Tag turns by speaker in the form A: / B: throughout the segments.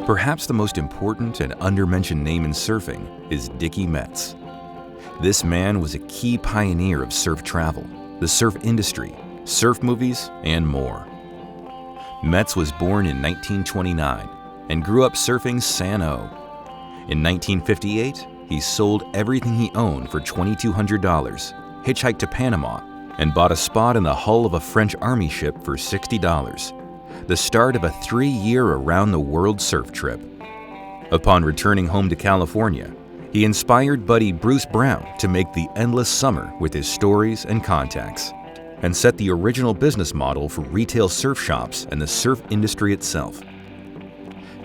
A: Perhaps the most important and undermentioned name in surfing is Dicky Metz. This man was a key pioneer of surf travel, the surf industry, surf movies, and more. Metz was born in 1929 and grew up surfing San O. In 1958, he sold everything he owned for $2,200, hitchhiked to Panama, and bought a spot in the hull of a French army ship for $60, the start of a 3-year around-the-world surf trip. Upon returning home to California, he inspired buddy Bruce Brown to make the endless summer with his stories and contacts, and set the original business model for retail surf shops and the surf industry itself.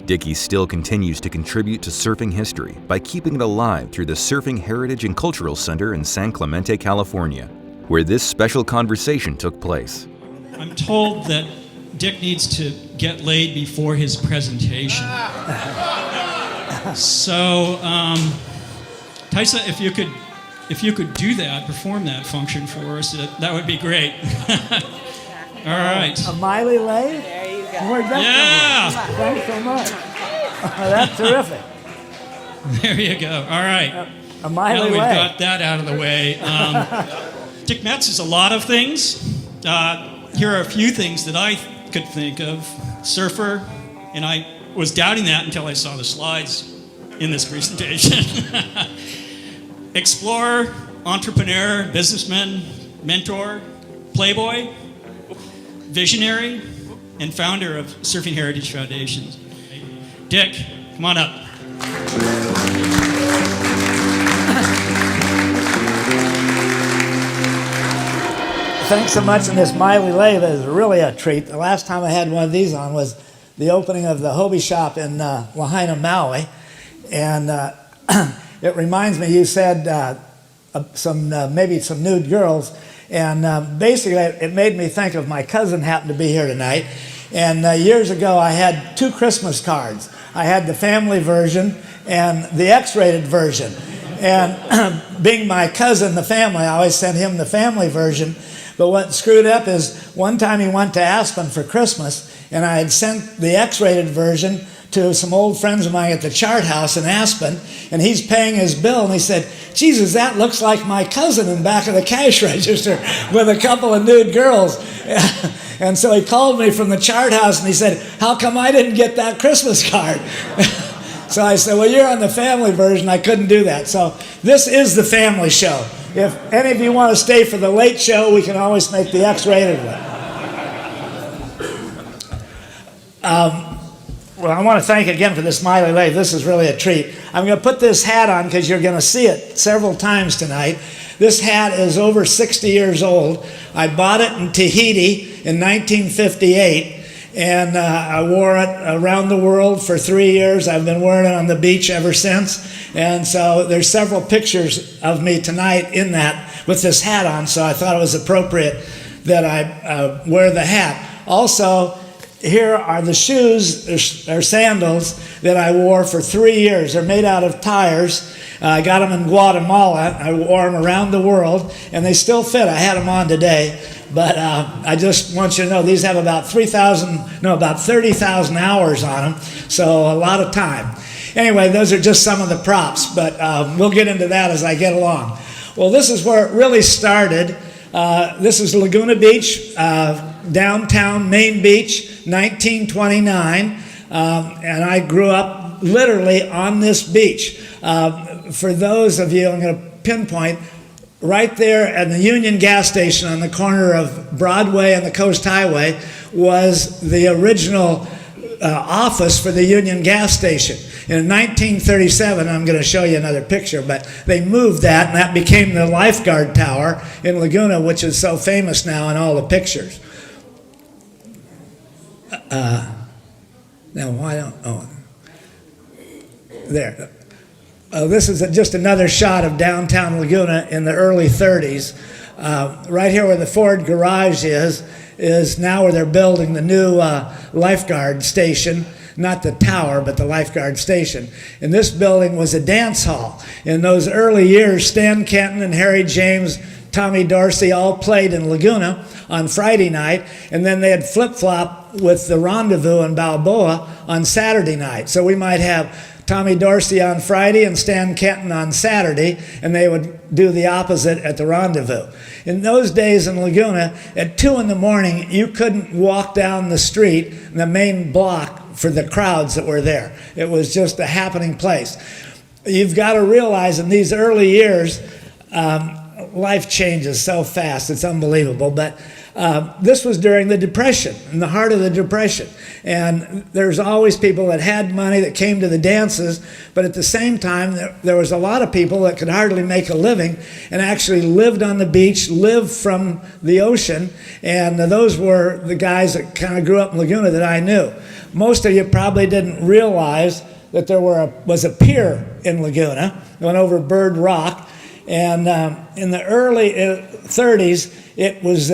A: Dicky still continues to contribute to surfing history by keeping it alive through the Surfing Heritage and Cultural Center in San Clemente, California, where this special conversation took place.
B: I'm told that Dick needs to get laid before his presentation. So, Taisa, if you could do that, perform that function for us, that would be great. All right.
C: A Miley lay?
D: There you go.
C: Where'd that come from? Thanks so much. That's terrific.
B: There you go. All right.
C: A Miley
B: now that we've
C: lay.
B: got that out of the way, Dick Metz is a lot of things. Here are a few things that I could think of. Surfer, and I was doubting that until I saw the slides in this presentation. Explorer, entrepreneur, businessman, mentor, Playboy, visionary, and founder of Surfing Heritage Foundation. Dick, come on up.
C: Thanks so much. And this Miley lay is really a treat. The last time I had one of these on was the opening of the Hobie shop in Lahaina, Maui. And it reminds me, you said maybe some nude girls. And basically, it made me think of my cousin happened to be here tonight. And years ago, I had 2 Christmas cards. I had the family version and the X-rated version. And being my cousin, the family, I always sent him the family version. But what screwed up is one time he went to Aspen for Christmas, and I had sent the X-rated version to some old friends of mine at the Chart House in Aspen, and he's paying his bill, and he said, Jesus, that looks like my cousin in back of the cash register with a couple of nude girls. And so he called me from the Chart House, and he said, how come I didn't get that Christmas card? So I said, well, you're on the family version. I couldn't do that. So this is the family show. If any of you want to stay for the late show, we can always make the X-rated one. Well, I want to thank again for this Miley lay. This is really a treat. I'm going to put this hat on because you're going to see it several times tonight. This hat is over 60 years old. I bought it in Tahiti in 1958. And I wore it around the world for 3 years. I've been wearing it on the beach ever since. And so there's several pictures of me tonight in that with this hat on, so I thought it was appropriate that I wear the hat. Also, here are the shoes, or sandals, that I wore for 3 years. They're made out of tires. I got them in Guatemala. I wore them around the world, and they still fit. I had them on today. But I just want you to know these have about 30,000 hours on them, so a lot of time. Anyway, those are just some of the props, but we'll get into that as I get along. Well, this is where it really started. This is Laguna Beach, downtown Main Beach, 1929, and I grew up literally on this beach. For those of you, I'm going to pinpoint, right there at the Union gas station on the corner of Broadway and the Coast Highway was the original office for the Union gas station. In 1937, I'm going to show you another picture, but they moved that, and that became the Lifeguard Tower in Laguna, which is so famous now in all the pictures. Now, why don't, there. This is just another shot of downtown Laguna in the early 30s. Right here where the Ford garage is now where they're building the new lifeguard station. Not the tower, but the lifeguard station. And this building was a dance hall. In those early years, Stan Kenton and Harry James, Tommy Dorsey all played in Laguna on Friday night, and then they had flip-flop with the Rendezvous in Balboa on Saturday night. So we might have Tommy Dorsey on Friday and Stan Kenton on Saturday, and they would do the opposite at the Rendezvous. In those days in Laguna, at 2 in the morning, you couldn't walk down the street, the main block, for the crowds that were there. It was just a happening place. You've got to realize in these early years, life changes so fast, it's unbelievable. But this was during the Depression, in the heart of the Depression. And there's always people that had money that came to the dances, but at the same time, there was a lot of people that could hardly make a living and actually lived on the beach, lived from the ocean, and those were the guys that kind of grew up in Laguna that I knew. Most of you probably didn't realize that there was a pier in Laguna, went over Bird Rock, and in the early 30s, it was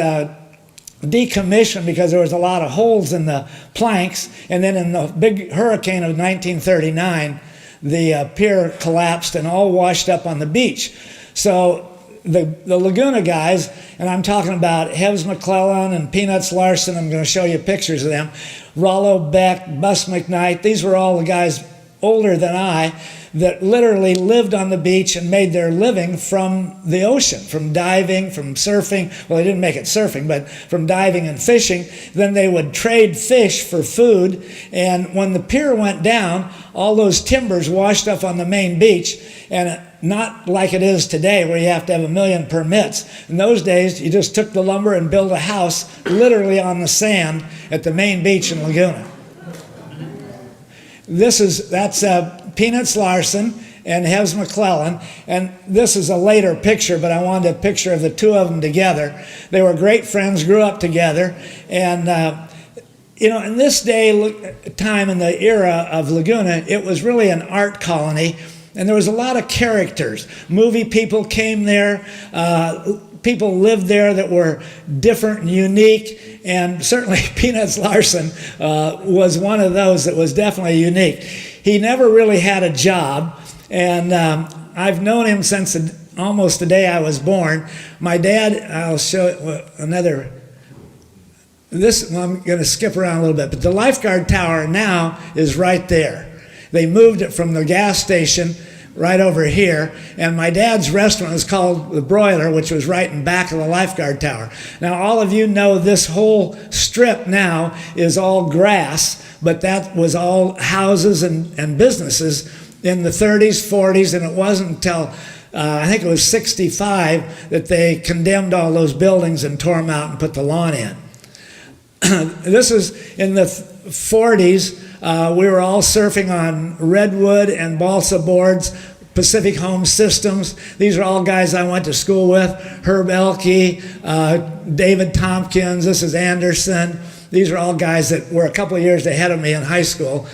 C: decommissioned because there was a lot of holes in the planks, and then in the big hurricane of 1939, the pier collapsed and all washed up on the beach. So the Laguna guys, and I'm talking about Hevs McClelland and Peanuts Larson, I'm going to show you pictures of them, Rollo Beck, Bus McKnight, these were all the guys older than I that literally lived on the beach and made their living from the ocean, from diving, from surfing. Well, they didn't make it surfing, but from diving and fishing. Then they would trade fish for food, and when the pier went down, all those timbers washed up on the main beach, and not like it is today where you have to have 1 million permits. In those days, you just took the lumber and built a house literally on the sand at the main beach in Laguna. That's Peanuts Larson and Hevs McClelland, and this is a later picture, but I wanted a picture of the two of them together. They were great friends, grew up together, and in this time in the era of Laguna, it was really an art colony, and there was a lot of characters. Movie people came there, people lived there that were different and unique, and certainly Peanuts Larson was one of those that was definitely unique. He never really had a job, and I've known him since almost the day I was born. My dad, I'll show another. I'm going to skip around a little bit, but the Lifeguard Tower now is right there. They moved it from the gas station right over here, and my dad's restaurant was called The Broiler, which was right in back of the Lifeguard Tower. Now, all of you know this whole strip now is all grass, but that was all houses and businesses in the 30s, 40s, and it wasn't until I think it was 65 that they condemned all those buildings and tore them out and put the lawn in. This is in the 40s. We were all surfing on redwood and balsa boards, Pacific Home Systems. These are all guys I went to school with. Herb Elke, David Tompkins, this is Anderson. These are all guys that were a couple of years ahead of me in high school.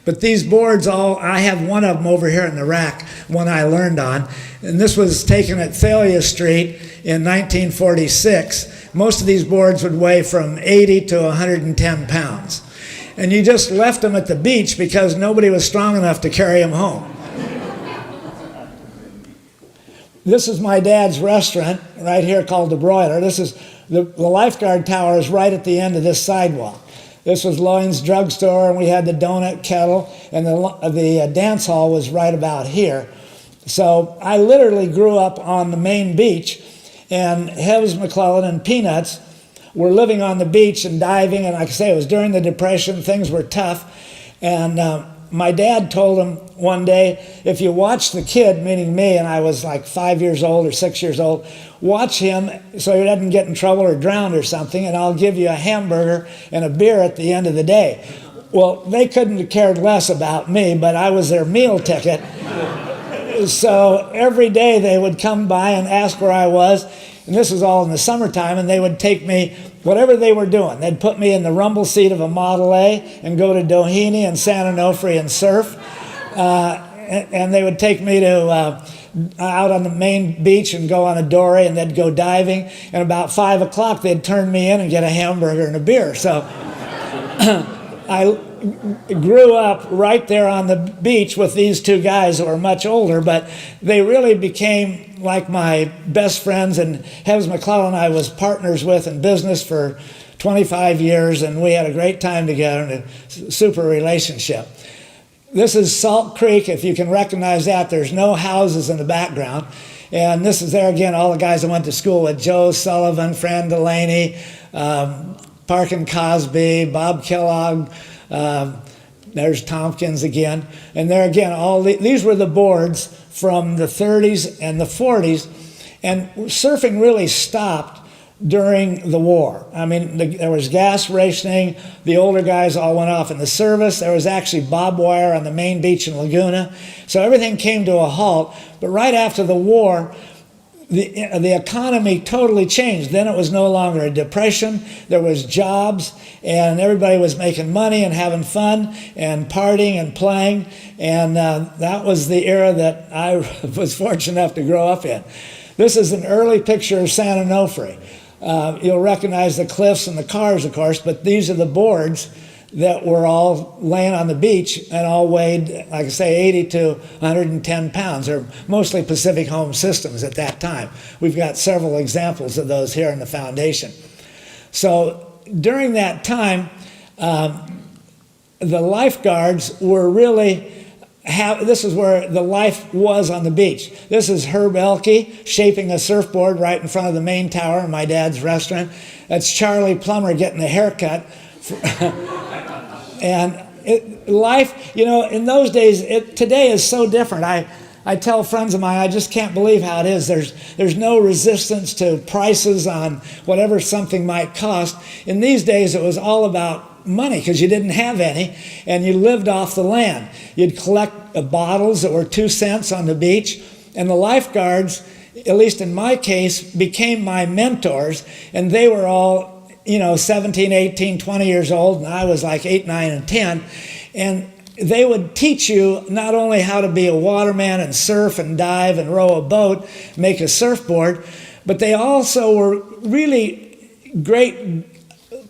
C: But these boards I have one of them over here in the rack, one I learned on. And this was taken at Thalia Street in 1946. Most of these boards would weigh from 80 to 110 pounds. And you just left them at the beach because nobody was strong enough to carry them home. This is my dad's restaurant right here called The Broiler. This is the Lifeguard Tower is right at the end of this sidewalk. This was Loyne's drugstore, and we had the donut kettle, and the dance hall was right about here. So I literally grew up on the main beach, and Hevs, McClelland, and Peanuts were living on the beach and diving, and like I say, it was during the Depression, things were tough, and my dad told him one day, if you watch the kid, meaning me, and I was like 5 years old or 6 years old, watch him so he doesn't get in trouble or drown or something, and I'll give you a hamburger and a beer at the end of the day. Well, they couldn't have cared less about me, but I was their meal ticket. So every day they would come by and ask where I was, and this was all in the summertime, and they would take me, whatever they were doing. They'd put me in the rumble seat of a Model A and go to Tahiti and San Onofre and surf. And they would take me to out on the main beach and go on a dory, and they'd go diving. And about 5 o'clock, they'd turn me in and get a hamburger and a beer. So I grew up right there on the beach with these two guys that were much older, but they really became like my best friends. And Hevs McClelland I was partners with in business for 25 years, and we had a great time together and a super relationship. This is Salt Creek, if you can recognize that. There's no houses in the background. And this is there again, all the guys I went to school with, Joe Sullivan, Fran Delaney, Parkin Cosby, Bob Kellogg, there's Tompkins again. And there again, these were the boards from the 30s and the 40s. And surfing really stopped during the war. I mean, there was gas rationing. The older guys all went off in the service. There was actually barbed wire on the main beach in Laguna. So everything came to a halt. But right after the war, the economy totally changed. Then it was no longer a depression. There was jobs, and everybody was making money and having fun and partying and playing. And that was the era that I was fortunate enough to grow up in. This is an early picture of San Onofre. You'll recognize the cliffs and the cars, of course, but these are the boards that were all laying on the beach and all weighed, like I say, 80 to 110 pounds. They're mostly Pacific Home Systems at that time. We've got several examples of those here in the foundation. So during that time, the lifeguards were really, this is where the life was on the beach. This is Herb Elke shaping a surfboard right in front of the main tower in my dad's restaurant. That's Charlie Plummer getting a haircut. And life, you know, in those days, today is so different. I tell friends of mine, I just can't believe how it is. There's no resistance to prices on whatever something might cost. In these days, it was all about money because you didn't have any, and you lived off the land. You'd collect bottles that were 2 cents on the beach, and the lifeguards, at least in my case, became my mentors, and they were all, you know, 17, 18, 20 years old, and I was like 8, 9, and 10, and they would teach you not only how to be a waterman and surf and dive and row a boat, make a surfboard, but they also were really great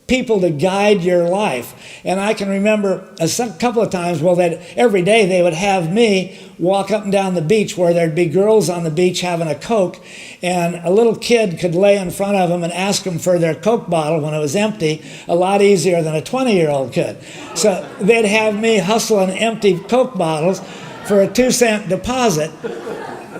C: people to guide your life. And I can remember a couple of times, well, that every day they would have me walk up and down the beach where there'd be girls on the beach having a Coke, and a little kid could lay in front of them and ask them for their Coke bottle when it was empty, a lot easier than a 20-year-old could. So they'd have me hustling empty Coke bottles for a 2-cent deposit,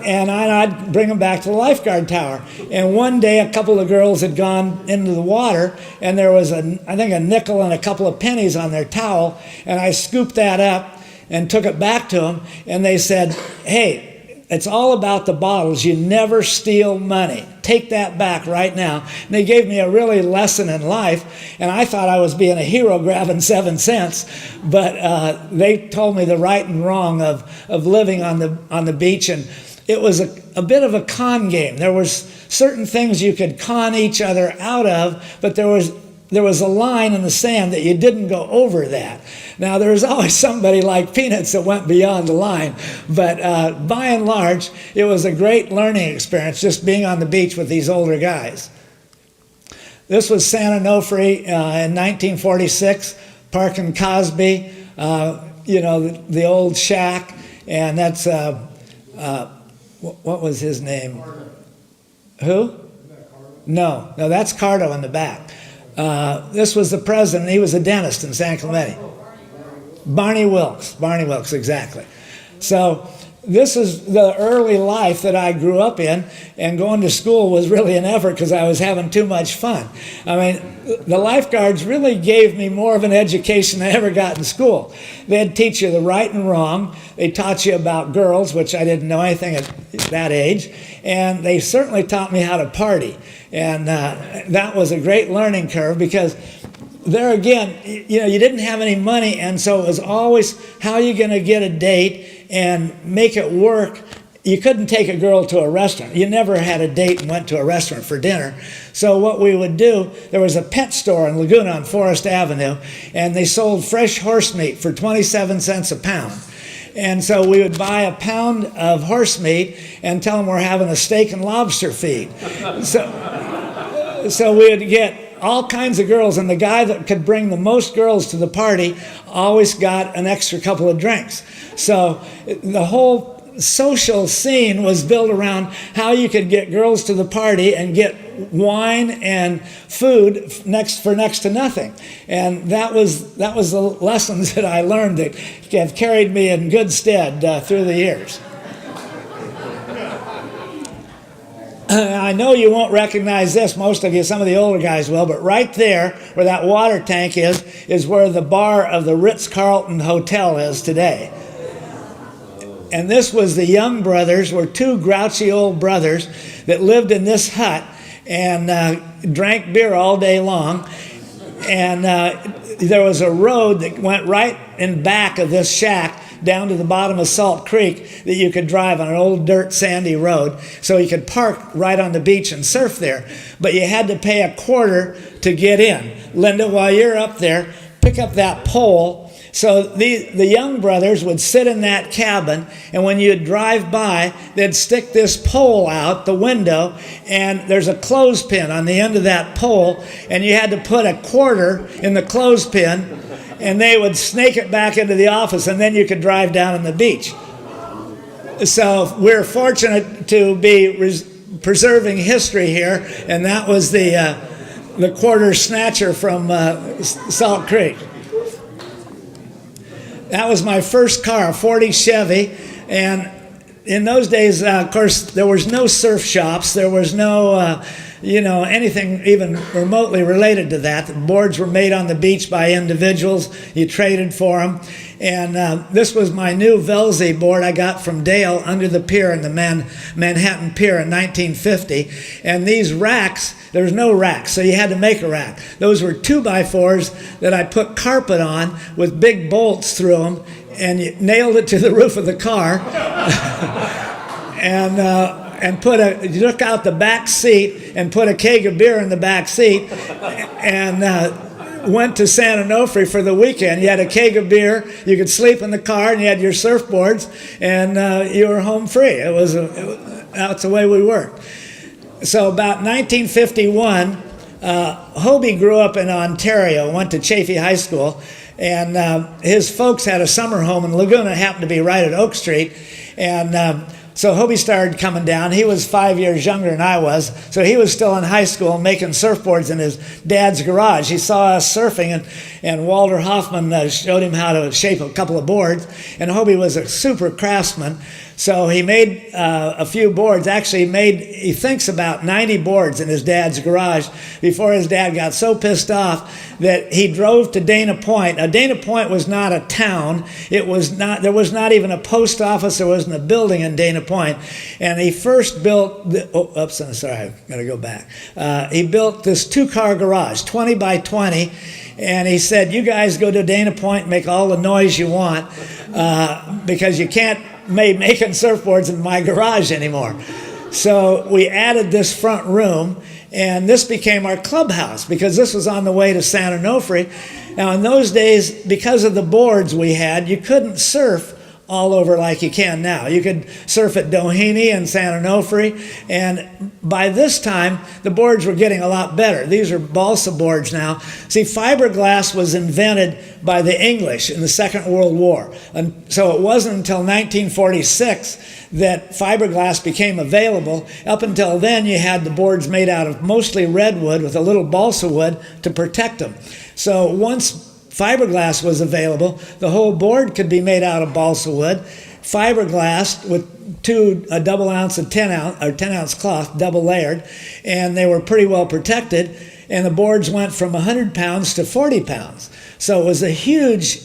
C: and I'd bring them back to the Lifeguard Tower. And one day, a couple of girls had gone into the water, and there was, I think, a nickel and a couple of pennies on their towel, and I scooped that up and took it back to them, and they said, hey, it's all about the bottles. You never steal money. Take that back right now. And they gave me a really lesson in life, and I thought I was being a hero grabbing 7 cents, but they told me the right and wrong of living on the beach. And it was a bit of a con game. There was certain things you could con each other out of, but there was a line in the sand that you didn't go over that. Now, there was always somebody like Peanuts that went beyond the line, but by and large, it was a great learning experience just being on the beach with these older guys. This was San Onofre in 1946, Parkin Cosby, you know, the old shack, and that's, what was his name? Who? No, that's Cardo in the back. This was the president. He was a dentist in San Clemente. Barney Wilkes, exactly. So this is the early life that I grew up in, and going to school was really an effort because I was having too much fun. I mean, the lifeguards really gave me more of an education than I ever got in school. They'd teach you the right and wrong. They taught you about girls, which I didn't know anything at that age, and they certainly taught me how to party. And that was a great learning curve because there again, you know, you didn't have any money, and so it was always how are you going to get a date and make it work. You couldn't take a girl to a restaurant. You never had a date and went to a restaurant for dinner. So what we would do, there was a pet store in Laguna on Forest Avenue, and they sold fresh horse meat for 27 cents a pound. And so we would buy a pound of horse meat and tell them we're having a steak and lobster feed. So we would get all kinds of girls, and the guy that could bring the most girls to the party always got an extra couple of drinks. So the whole social scene was built around how you could get girls to the party and get wine and food next to nothing. And that was the lessons that I learned that have carried me in good stead through the years. I know you won't recognize this, most of you, some of the older guys will, but right there where that water tank is where the bar of the Ritz-Carlton Hotel is today. And this was the Young brothers, were two grouchy old brothers that lived in this hut and drank beer all day long. And there was a road that went right in back of this shack down to the bottom of Salt Creek that you could drive on, an old dirt sandy road. So you could park right on the beach and surf there. But you had to pay $0.25 to get in. Linda, while you're up there, pick up that pole. So the Young brothers would sit in that cabin, and when you'd drive by, they'd stick this pole out the window, and there's a clothespin on the end of that pole, and you had to put $0.25 in the clothespin, and they would snake it back into the office, and then you could drive down on the beach. So we're fortunate to be preserving history here, and that was the quarter snatcher from Salt Creek. That was my first car, a 40 Chevy, and in those days, of course, there was no surf shops. There was no, anything even remotely related to that. The boards were made on the beach by individuals. You traded for them. And this was my new Velzy board I got from Dale under the pier in the Manhattan Pier in 1950. And these racks, there was no racks, so you had to make a rack. Those were 2x4s that I put carpet on with big bolts through them, and you nailed it to the roof of the car. And you took out the back seat and put a keg of beer in the back seat, and went to San Onofre for the weekend. You had a keg of beer, you could sleep in the car, and you had your surfboards, and you were home free. That's the way we worked. So about 1951, Hobie grew up in Ontario, went to Chaffey High School, and his folks had a summer home in Laguna, happened to be right at Oak Street, and so Hobie started coming down. He was 5 years younger than I was, so he was still in high school making surfboards in his dad's garage. He saw us surfing, and Walter Hoffman showed him how to shape a couple of boards, and Hobie was a super craftsman. So he made a few boards. Actually, he thinks about 90 boards in his dad's garage before his dad got so pissed off that he drove to Dana Point. Now, Dana Point was not a town. There was not even a post office. There wasn't a building in Dana Point. And he first built, I'm sorry, I've got to go back. He built this 2-car garage, 20 by 20. And he said, you guys go to Dana Point and make all the noise you want because you can't making surfboards in my garage anymore. So we added this front room, and this became our clubhouse because this was on the way to San Onofre. Now in those days, because of the boards we had, you couldn't surf all over like you can now. You could surf at Doheny and San Onofre, and by this time, the boards were getting a lot better. These are balsa boards now. See, fiberglass was invented by the English in the Second World War, and so it wasn't until 1946 that fiberglass became available. Up until then, you had the boards made out of mostly redwood with a little balsa wood to protect them. So once fiberglass was available, the whole board could be made out of balsa wood, fiberglass with a double ounce of 10 ounce cloth, double layered, and they were pretty well protected, and the boards went from 100 pounds to 40 pounds. So it was a huge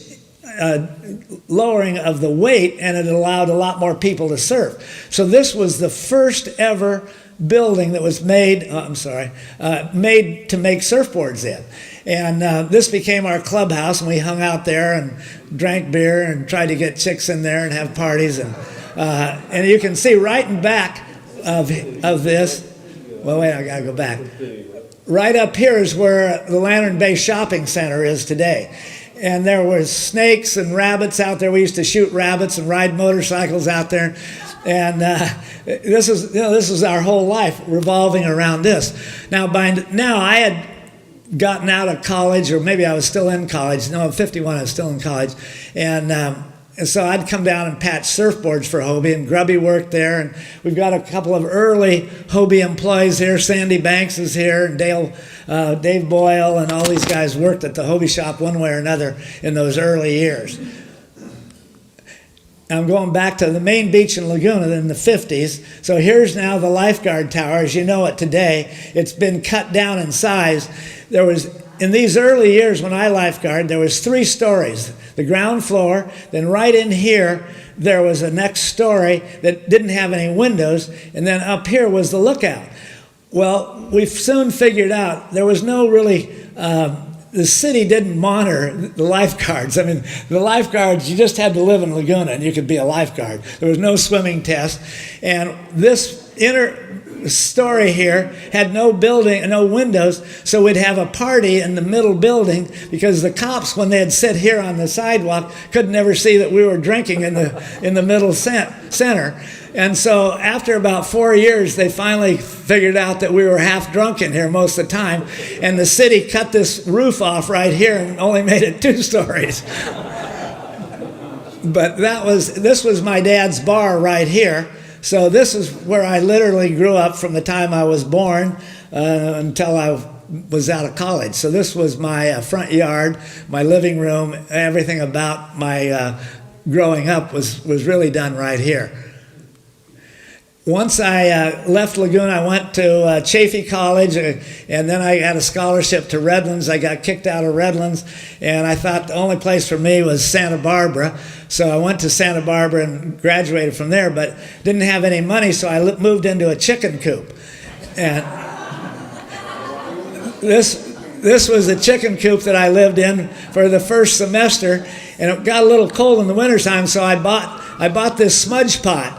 C: lowering of the weight, and it allowed a lot more people to surf. So this was the first ever building that was made to make surfboards in. And this became our clubhouse, and we hung out there and drank beer and tried to get chicks in there and have parties. And you can see right in back of this, well, wait, I gotta go back. Right up here is where the Lantern Bay Shopping Center is today. And there was snakes and rabbits out there. We used to shoot rabbits and ride motorcycles out there. And this is our whole life revolving around this. Now, by now I had gotten out of college, or maybe I was still in college. No, I'm 51, I was still in college. And And so I'd come down and patch surfboards for Hobie, and Grubby worked there. And we've got a couple of early Hobie employees here. Sandy Banks is here, and Dave Boyle, and all these guys worked at the Hobie shop one way or another in those early years. I'm going back to the main beach in Laguna in the 50s. So here's now the Lifeguard Tower. As you know it today, it's been cut down in size. There was, in these early years when I lifeguard, there was 3 stories. The ground floor, then right in here, there was a next story that didn't have any windows, and then up here was the lookout. Well, we soon figured out there was no really, the city didn't monitor the lifeguards. I mean, the lifeguards, you just had to live in Laguna and you could be a lifeguard. There was no swimming test. And this inner story here had no building, no windows, so we'd have a party in the middle building because the cops, when they'd sit here on the sidewalk, could never see that we were drinking in the middle center. And so after about 4 years, they finally figured out that we were half drunk in here most of the time, and the city cut this roof off right here and only made it 2 stories. But this was my dad's bar right here. So this is where I literally grew up from the time I was born until I was out of college. So this was my front yard, my living room, everything about my growing up was really done right here. Once I left Laguna, I went to Chaffee College, and then I had a scholarship to Redlands. I got kicked out of Redlands, and I thought the only place for me was Santa Barbara. So I went to Santa Barbara and graduated from there, but didn't have any money, so I moved into a chicken coop. And this was a chicken coop that I lived in for the first semester, and it got a little cold in the wintertime, so I bought this smudge pot.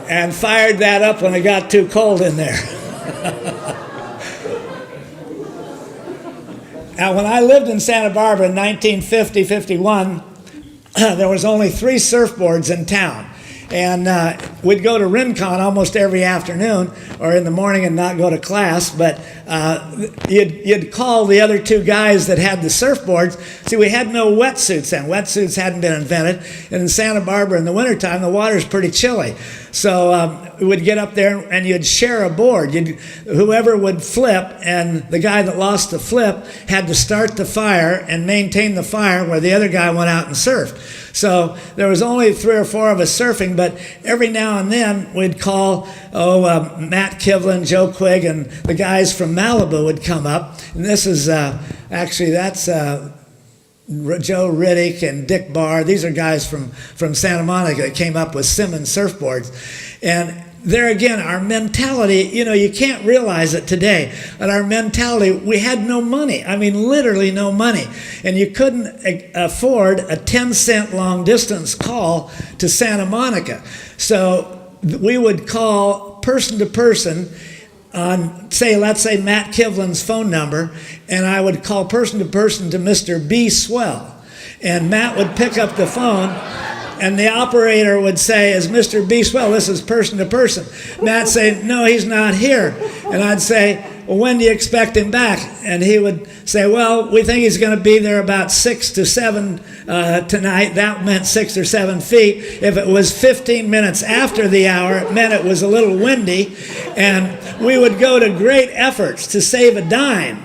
C: And fired that up when it got too cold in there. Now, when I lived in Santa Barbara in 1950-51, there was only 3 surfboards in town. And we'd go to Rincon almost every afternoon or in the morning and not go to class, but you'd call the other 2 guys that had the surfboards. See, we had no wetsuits then. Wetsuits hadn't been invented. And in Santa Barbara in the wintertime, the water's pretty chilly. So we would get up there and you'd share a board. Whoever would flip, and the guy that lost the flip had to start the fire and maintain the fire where the other guy went out and surfed. So there was only 3 or 4 of us surfing, but every now and then we'd call, Matt Kivlin, Joe Quigg, and the guys from Malibu would come up. And this is, that's Joe Riddick and Dick Barr. These are guys from Santa Monica that came up with Simmons surfboards. And there again, our mentality, you can't realize it today, but our mentality, we had no money. I mean, literally no money. And you couldn't afford a 10-cent long-distance call to Santa Monica. So we would call person to person on, let's say Matt Kivlin's phone number, and I would call person to person to Mr. B. Swell. And Matt would pick up the phone, and the operator would say, "Is Mr. B. Swell, this is person to person." Matt'd say, "No, he's not here." And I'd say, "Well, when do you expect him back?" And he would say, "Well, we think he's going to be there about 6 to 7 tonight." That meant 6 or 7 feet. If it was 15 minutes after the hour, it meant it was a little windy. And we would go to great efforts to save a dime.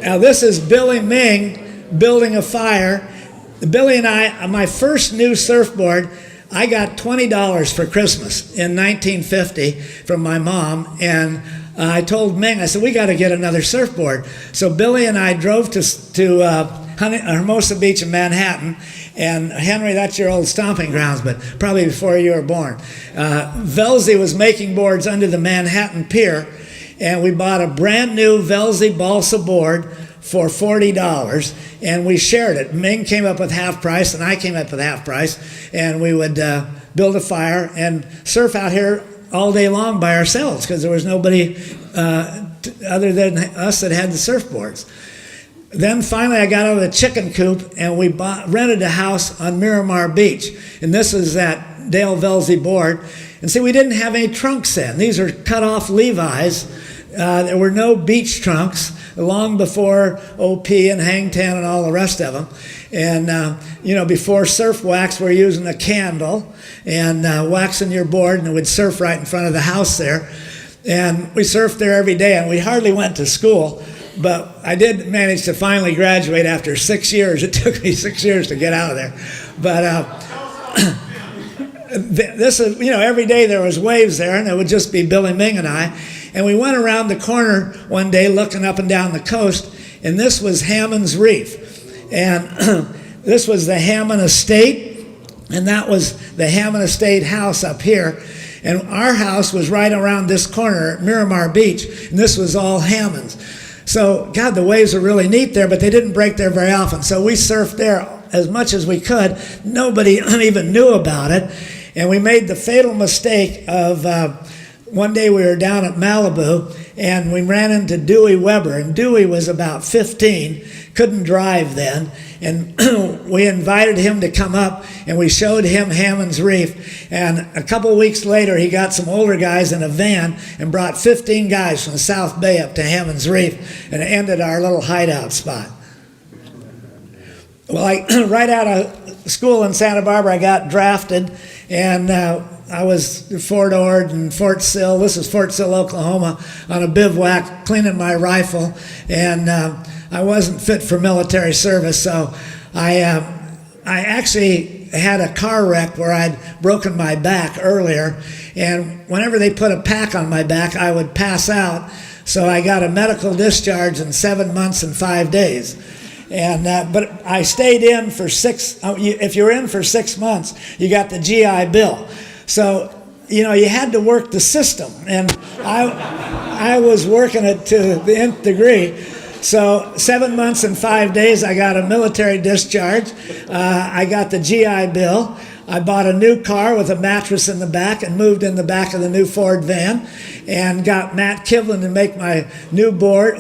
C: Now, this is Billy Ming building a fire. Billy and I, my first new surfboard, I got $20 for Christmas in 1950 from my mom, and I told Ming, I said, "We got to get another surfboard." So Billy and I drove to Hermosa Beach in Manhattan, and Henry, that's your old stomping grounds, but probably before you were born. Velzy was making boards under the Manhattan Pier, and we bought a brand new Velzy balsa board for $40, and we shared it. Ming came up with half price, and I came up with half price, and we would build a fire and surf out here all day long by ourselves because there was nobody other than us that had the surfboards. Then finally I got out of the chicken coop, and we rented a house on Miramar Beach, and this is that Dale Velzy board. And see, we didn't have any trunks then. These are cut-off Levi's There were no beach trunks long before OP and Hangtan and all the rest of them. And, before surf wax, we're using a candle and waxing your board, and it would surf right in front of the house there. And we surfed there every day, and we hardly went to school. But I did manage to finally graduate after 6 years. It took me 6 years to get out of there. But this is, every day there was waves there, and it would just be Billy Ming and I. And we went around the corner one day looking up and down the coast, and this was Hammond's Reef. And this was the Hammond Estate, and that was the Hammond Estate house up here. And our house was right around this corner at Miramar Beach, and this was all Hammond's. So, God, the waves were really neat there, but they didn't break there very often. So we surfed there as much as we could. Nobody even knew about it. And we made the fatal mistake of one day we were down at Malibu, and we ran into Dewey Weber. And Dewey was about 15, couldn't drive then. And we invited him to come up, and we showed him Hammond's Reef. And a couple weeks later, he got some older guys in a van and brought 15 guys from the South Bay up to Hammond's Reef, and it ended our little hideout spot. Well, right out of school in Santa Barbara, I got drafted, and I was at Fort Ord and Fort Sill. This is Fort Sill, Oklahoma, on a bivouac, cleaning my rifle, and I wasn't fit for military service, so I actually had a car wreck where I'd broken my back earlier, and whenever they put a pack on my back, I would pass out, so I got a medical discharge in 7 months and 5 days. And but I stayed in for if you're in for 6 months, you got the GI Bill. So, you had to work the system, and I was working it to the nth degree. So 7 months and 5 days, I got a military discharge. I got the GI Bill. I bought a new car with a mattress in the back and moved in the back of the new Ford van, and got Matt Kivlin to make my new board.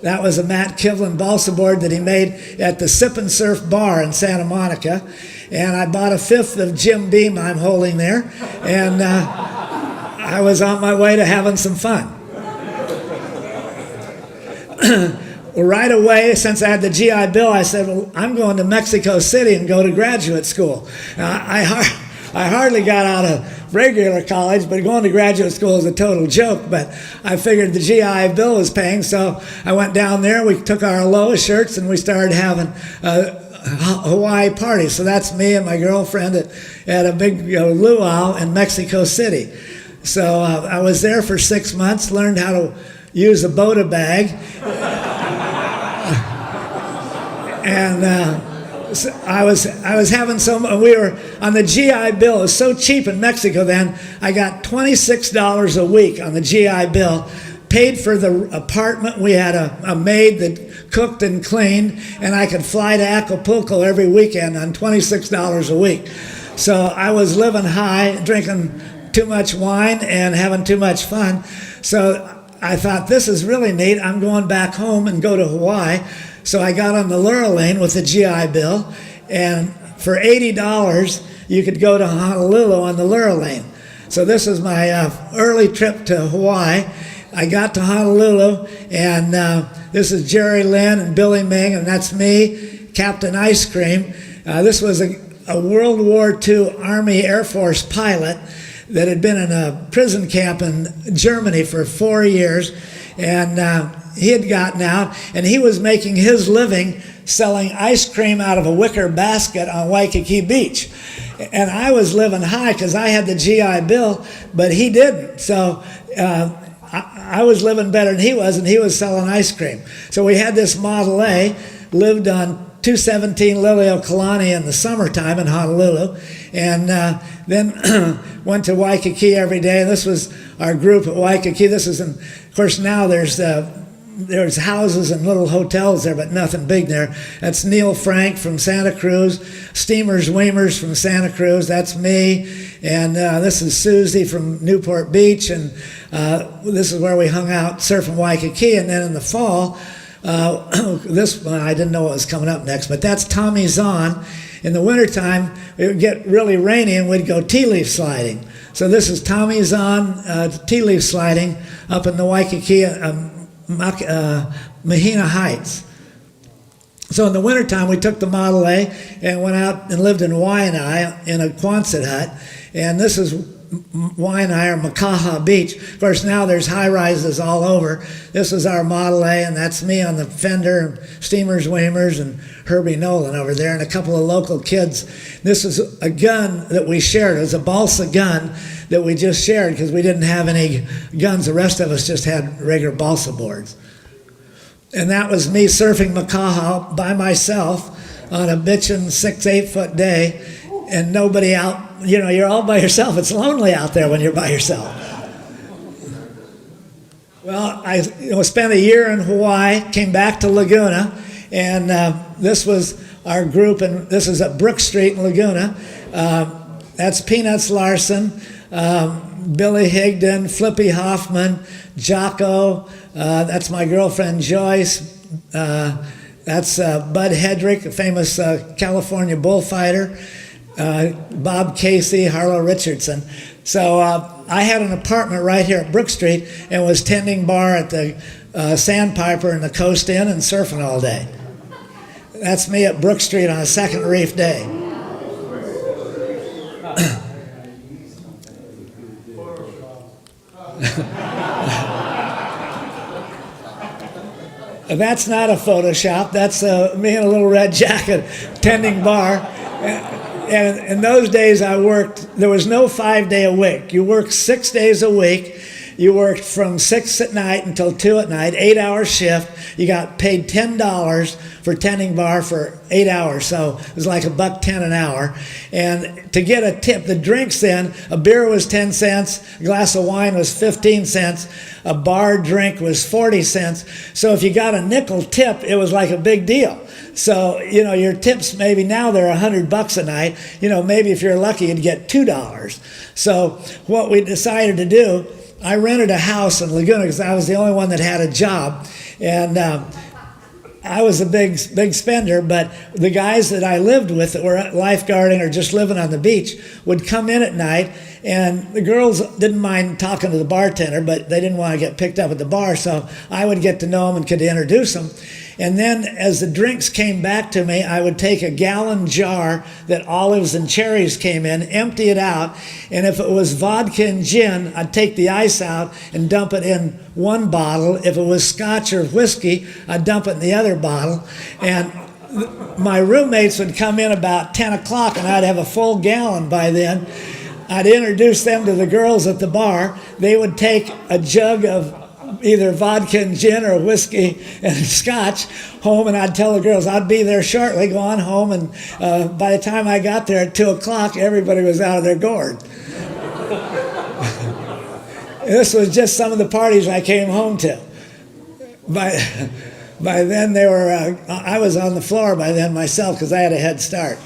C: That was a Matt Kivlin balsa board that he made at the Sip and Surf Bar in Santa Monica. And I bought a fifth of Jim Beam I'm holding there. And I was on my way to having some fun. Well, right away, since I had the GI Bill, I said, well, I'm going to Mexico City and go to graduate school. I hardly got out of regular college, but going to graduate school is a total joke. But I figured the GI Bill was paying, so I went down there. We took our Aloha shirts, and we started having Hawaii party. So that's me and my girlfriend at a big luau in Mexico City. So I was there for 6 months, learned how to use a Bota bag. And so I was having we were on the GI Bill. It was so cheap in Mexico then. I got $26 a week on the GI Bill, paid for the apartment. We had a maid that cooked and cleaned, and I could fly to Acapulco every weekend on $26 a week. So I was living high, drinking too much wine and having too much fun. So I thought, this is really neat. I'm going back home and go to Hawaii. So I got on the Lurline with the GI Bill, and for $80, you could go to Honolulu on the Lurline. So this was my early trip to Hawaii. I got to Honolulu, and this is Jerry Lynn and Billy Ming, and that's me, Captain Ice Cream. This was a World War II Army Air Force pilot that had been in a prison camp in Germany for 4 years, and he had gotten out, and he was making his living selling ice cream out of a wicker basket on Waikiki Beach. And I was living high because I had the GI Bill, but he didn't. So I was living better than he was, and he was selling ice cream. So we had this Model A, lived on 217 Liliuokalani in the summertime in Honolulu, and then went to Waikiki every day. And this was our group at Waikiki. This is, of course, now there's houses and little hotels there, but nothing big there. That's Neil Frank from Santa Cruz, Steamers Weimers from Santa Cruz. That's me, and this is Susie from Newport Beach, and this is where we hung out surfing Waikiki. And then in the fall, this one, I didn't know what was coming up next, but that's Tommy Zahn. In the wintertime, it would get really rainy, and we'd go tea leaf sliding. So this is Tommy Zahn tea leaf sliding up in the Waikiki, Mahina Heights. So in the wintertime, we took the Model A and went out and lived in Waianae in a Quonset hut. And this is Waianae, or Makaha Beach. Of course, now there's high-rises all over. This is our Model A, and that's me on the fender, Steamers, Weimers, and Herbie Nolan over there, and a couple of local kids. This is a gun that we shared. It was a balsa gun that we just shared because we didn't have any guns. The rest of us just had regular balsa boards. And that was me surfing Makaha by myself on a bitchin' 8 foot day, and nobody out. You know, you're all by yourself. It's lonely out there when you're by yourself. Well, I spent a year in Hawaii, came back to Laguna, and this was our group, and this is at Brook Street in Laguna. That's Peanuts Larson, Billy Higdon, Flippy Hoffman, Jocko, that's my girlfriend Joyce, that's Bud Hedrick, a famous California bullfighter, Bob Casey, Harlow Richardson. So I had an apartment right here at Brook Street and was tending bar at the Sandpiper and the Coast Inn and surfing all day. That's me at Brook Street on a second reef day. That's not a Photoshop. That's me in a little red jacket tending bar. And in those days I worked, there was no 5 day a week. You worked 6 days a week. You worked from 6 at night until 2 at night, 8-hour shift. You got paid $10 for tending bar for 8 hours. So it was like $1.10 an hour. And to get a tip, the drinks then, a beer was 10 cents, a glass of wine was 15 cents, a bar drink was 40 cents. So if you got a nickel tip, it was like a big deal. So, you know, your tips, maybe now they're $100 a night. You know, maybe if you're lucky, you'd get $2. So what we decided to do, I rented a house in Laguna because I was the only one that had a job. And I was a big spender, but the guys that I lived with that were lifeguarding or just living on the beach would come in at night, and the girls didn't mind talking to the bartender, but they didn't want to get picked up at the bar, so I would get to know them and could introduce them. And then as the drinks came back to me, I would take a gallon jar that olives and cherries came in, empty it out, and if it was vodka and gin, I'd take the ice out and dump it in one bottle. If it was scotch or whiskey, I'd dump it in the other bottle. And my roommates would come in about 10 o'clock, and I'd have a full gallon by then. I'd introduce them to the girls at the bar. They would take a jug of either vodka and gin or whiskey and scotch home, and I'd tell the girls I'd be there shortly, go on home, and by the time I got there at 2 o'clock, everybody was out of their gourd. This was just some of the parties I came home to. By then they were, I was on the floor by then myself because I had a head start.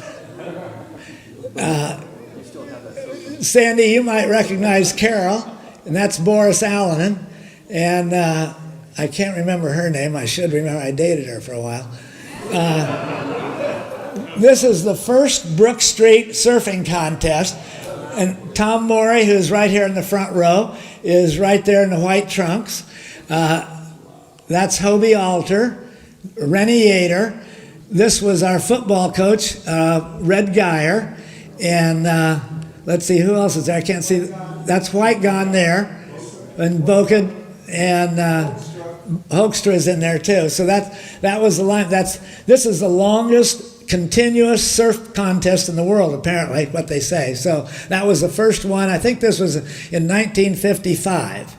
C: Sandy, you might recognize Carol, and that's Boris Allanen. And I can't remember her name. I should remember. I dated her for a while. This is the first Brook Street surfing contest. And Tom Morey, who's right here in the front row, is right there in the white trunks. That's Hobie Alter, Rennie Yater. This was our football coach, Red Geyer. And let's see, who else is there? I can't see. That's White gone there. And Boca. And Hoekstra is in there too. So that was the line. This is the longest continuous surf contest in the world, apparently, what they say. So that was the first one. I think this was in 1955.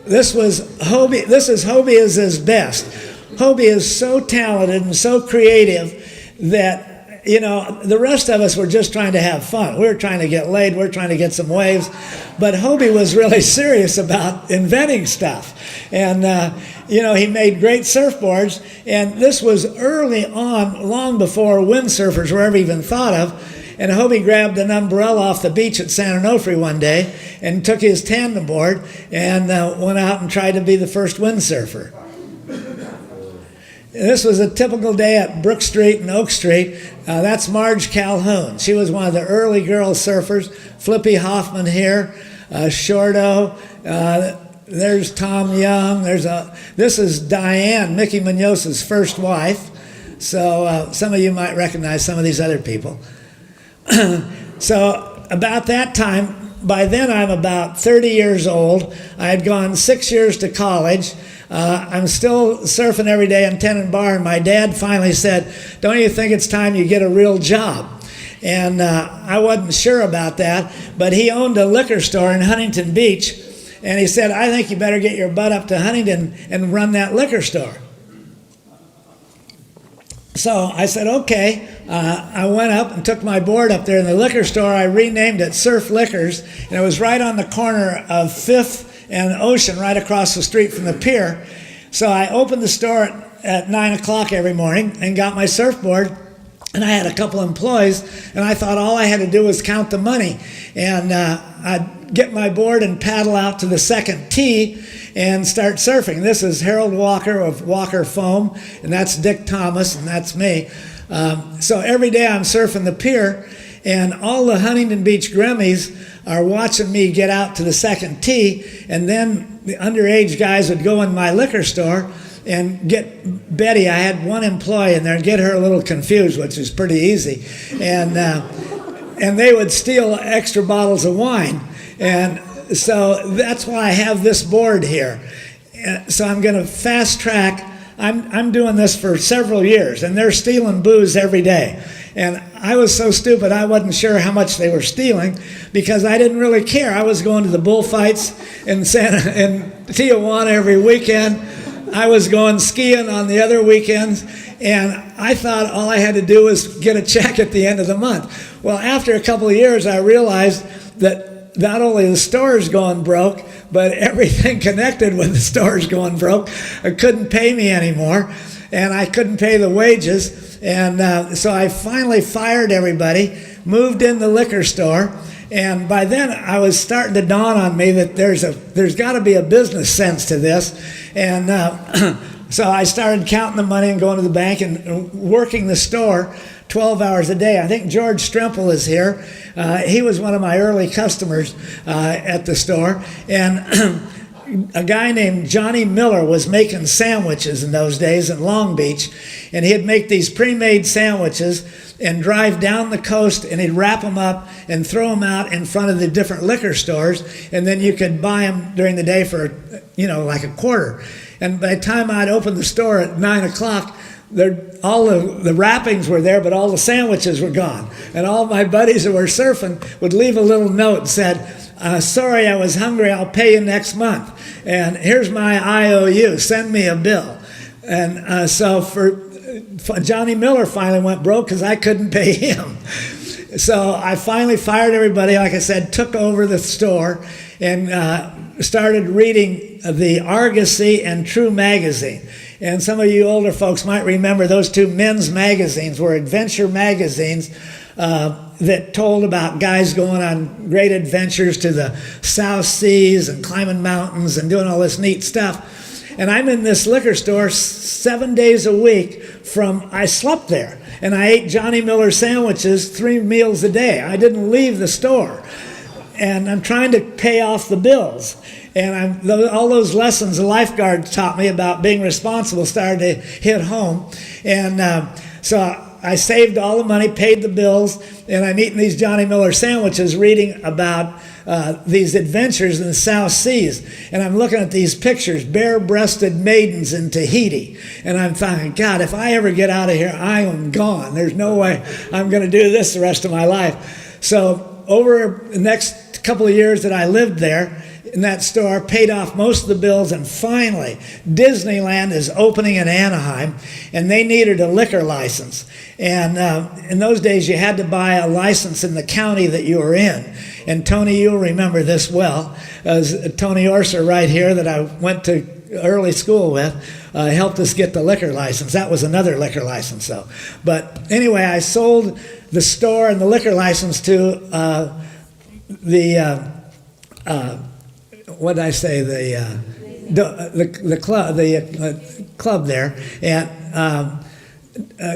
C: This is Hobie is his best. Hobie is so talented and so creative that, you know, the rest of us were just trying to have fun. We were trying to get laid. We were trying to get some waves. But Hobie was really serious about inventing stuff. And, you know, he made great surfboards. And this was early on, long before windsurfers were ever even thought of. And Hobie grabbed an umbrella off the beach at San Onofre one day and took his tandem board and went out and tried to be the first windsurfer. This was a typical day at Brook Street and Oak Street. That's Marge Calhoun. She was one of the early girl surfers. Flippy Hoffman here, Shorto. There's Tom Young. This is Diane, Mickey Munoz's first wife. So some of you might recognize some of these other people. So about that time, by then I'm about 30 years old. I had gone 6 years to college. I'm still surfing every day in Tenon Bar, and my dad finally said, "Don't you think it's time you get a real job?" And I wasn't sure about that, but he owned a liquor store in Huntington Beach, and he said, "I think you better get your butt up to Huntington and run that liquor store." So I said, okay. I went up and took my board up there in the liquor store. I renamed it Surf Liquors, and it was right on the corner of 5th and Ocean, right across the street from the pier. So I opened the store at 9 o'clock every morning and got my surfboard, and I had a couple employees, and I thought all I had to do was count the money. And I'd get my board and paddle out to the second tee and start surfing. This is Harold Walker of Walker Foam, and that's Dick Thomas, and that's me. So every day I'm surfing the pier, and all the Huntington Beach Grimmies are watching me get out to the second tee, and then the underage guys would go in my liquor store and get Betty. I had one employee in there, and get her a little confused, which is pretty easy. And they would steal extra bottles of wine. And so that's why I have this board here. So I'm going to fast track. I'm doing this for several years, and they're stealing booze every day. And I was so stupid, I wasn't sure how much they were stealing because I didn't really care. I was going to the bullfights in Tijuana every weekend. I was going skiing on the other weekends, and I thought all I had to do was get a check at the end of the month. Well, after a couple of years, I realized that not only the stores going broke, but everything connected with the stores going broke. It couldn't pay me anymore, and I couldn't pay the wages. And so I finally fired everybody, moved in the liquor store, and by then I was starting to dawn on me that there's got to be a business sense to this. And so I started counting the money and going to the bank and working the store 12 hours a day. I think George Stremple is here. He was one of my early customers at the store. And a guy named Johnny Miller was making sandwiches in those days in Long Beach. And he'd make these pre-made sandwiches and drive down the coast, and he'd wrap them up and throw them out in front of the different liquor stores. And then you could buy them during the day for, like a quarter. And by the time I'd opened the store at 9 o'clock, all the wrappings were there, but all the sandwiches were gone. And all my buddies that were surfing would leave a little note and said, "Sorry, I was hungry, I'll pay you next month. And here's my IOU, send me a bill." And so Johnny Miller finally went broke because I couldn't pay him. So I finally fired everybody, like I said, took over the store, and started reading the Argosy and True magazine. And some of you older folks might remember those two men's magazines were adventure magazines that told about guys going on great adventures to the South Seas and climbing mountains and doing all this neat stuff. And I'm in this liquor store 7 days a week I slept there. And I ate Johnny Miller sandwiches 3 meals a day. I didn't leave the store. And I'm trying to pay off the bills. And all those lessons the lifeguard taught me about being responsible started to hit home. And so I saved all the money, paid the bills, and I'm eating these Johnny Miller sandwiches, reading about these adventures in the South Seas. And I'm looking at these pictures, bare-breasted maidens in Tahiti. And I'm thinking, God, if I ever get out of here, I am gone. There's no way I'm going to do this the rest of my life. So over the next couple of years that I lived there in that store, paid off most of the bills, and finally Disneyland is opening in Anaheim, and they needed a liquor license. And in those days you had to buy a license in the county that you were in. And Tony, you'll remember this well, as Tony Orser right here that I went to early school with, helped us get the liquor license. That was another liquor license though. But anyway, I sold the store and the liquor license to what did I say? The club, the club there. And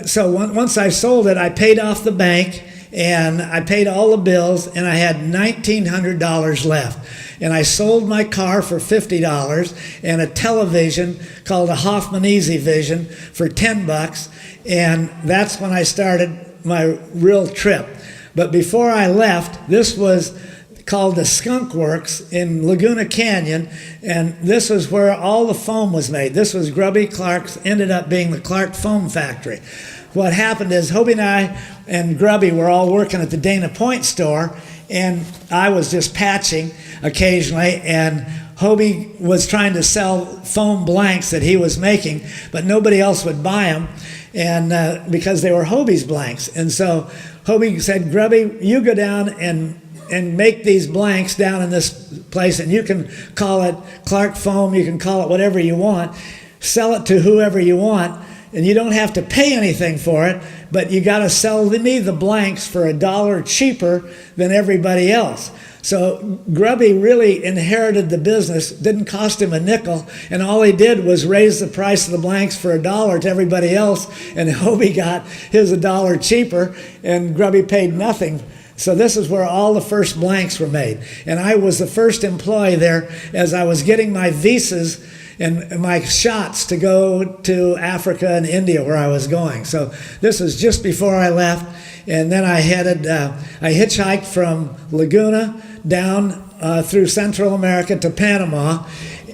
C: so once I sold it, I paid off the bank, and I paid all the bills, and I had $1,900 left. And I sold my car for $50 and a television called a Hoffman Easy Vision for $10, and that's when I started my real trip. But before I left, this was called the Skunk Works in Laguna Canyon, and this was where all the foam was made. This was Grubby Clark's, ended up being the Clark Foam Factory. What happened is Hobie and I and Grubby were all working at the Dana Point store, and I was just patching occasionally, and Hobie was trying to sell foam blanks that he was making, but nobody else would buy them, and because they were Hobie's blanks. And so Hobie said, Grubby, you go down and make these blanks down in this place, and you can call it Clark Foam, you can call it whatever you want, sell it to whoever you want, and you don't have to pay anything for it, but you got to sell me the blanks for $1 cheaper than everybody else. So Grubby really inherited the business, didn't cost him a nickel, and all he did was raise the price of the blanks for $1 to everybody else, and Hobie got his $1 cheaper, and Grubby paid nothing. So this is where all the first blanks were made. And I was the first employee there as I was getting my visas and my shots to go to Africa and India where I was going. So this was just before I left. And then I hitchhiked from Laguna down through Central America to Panama.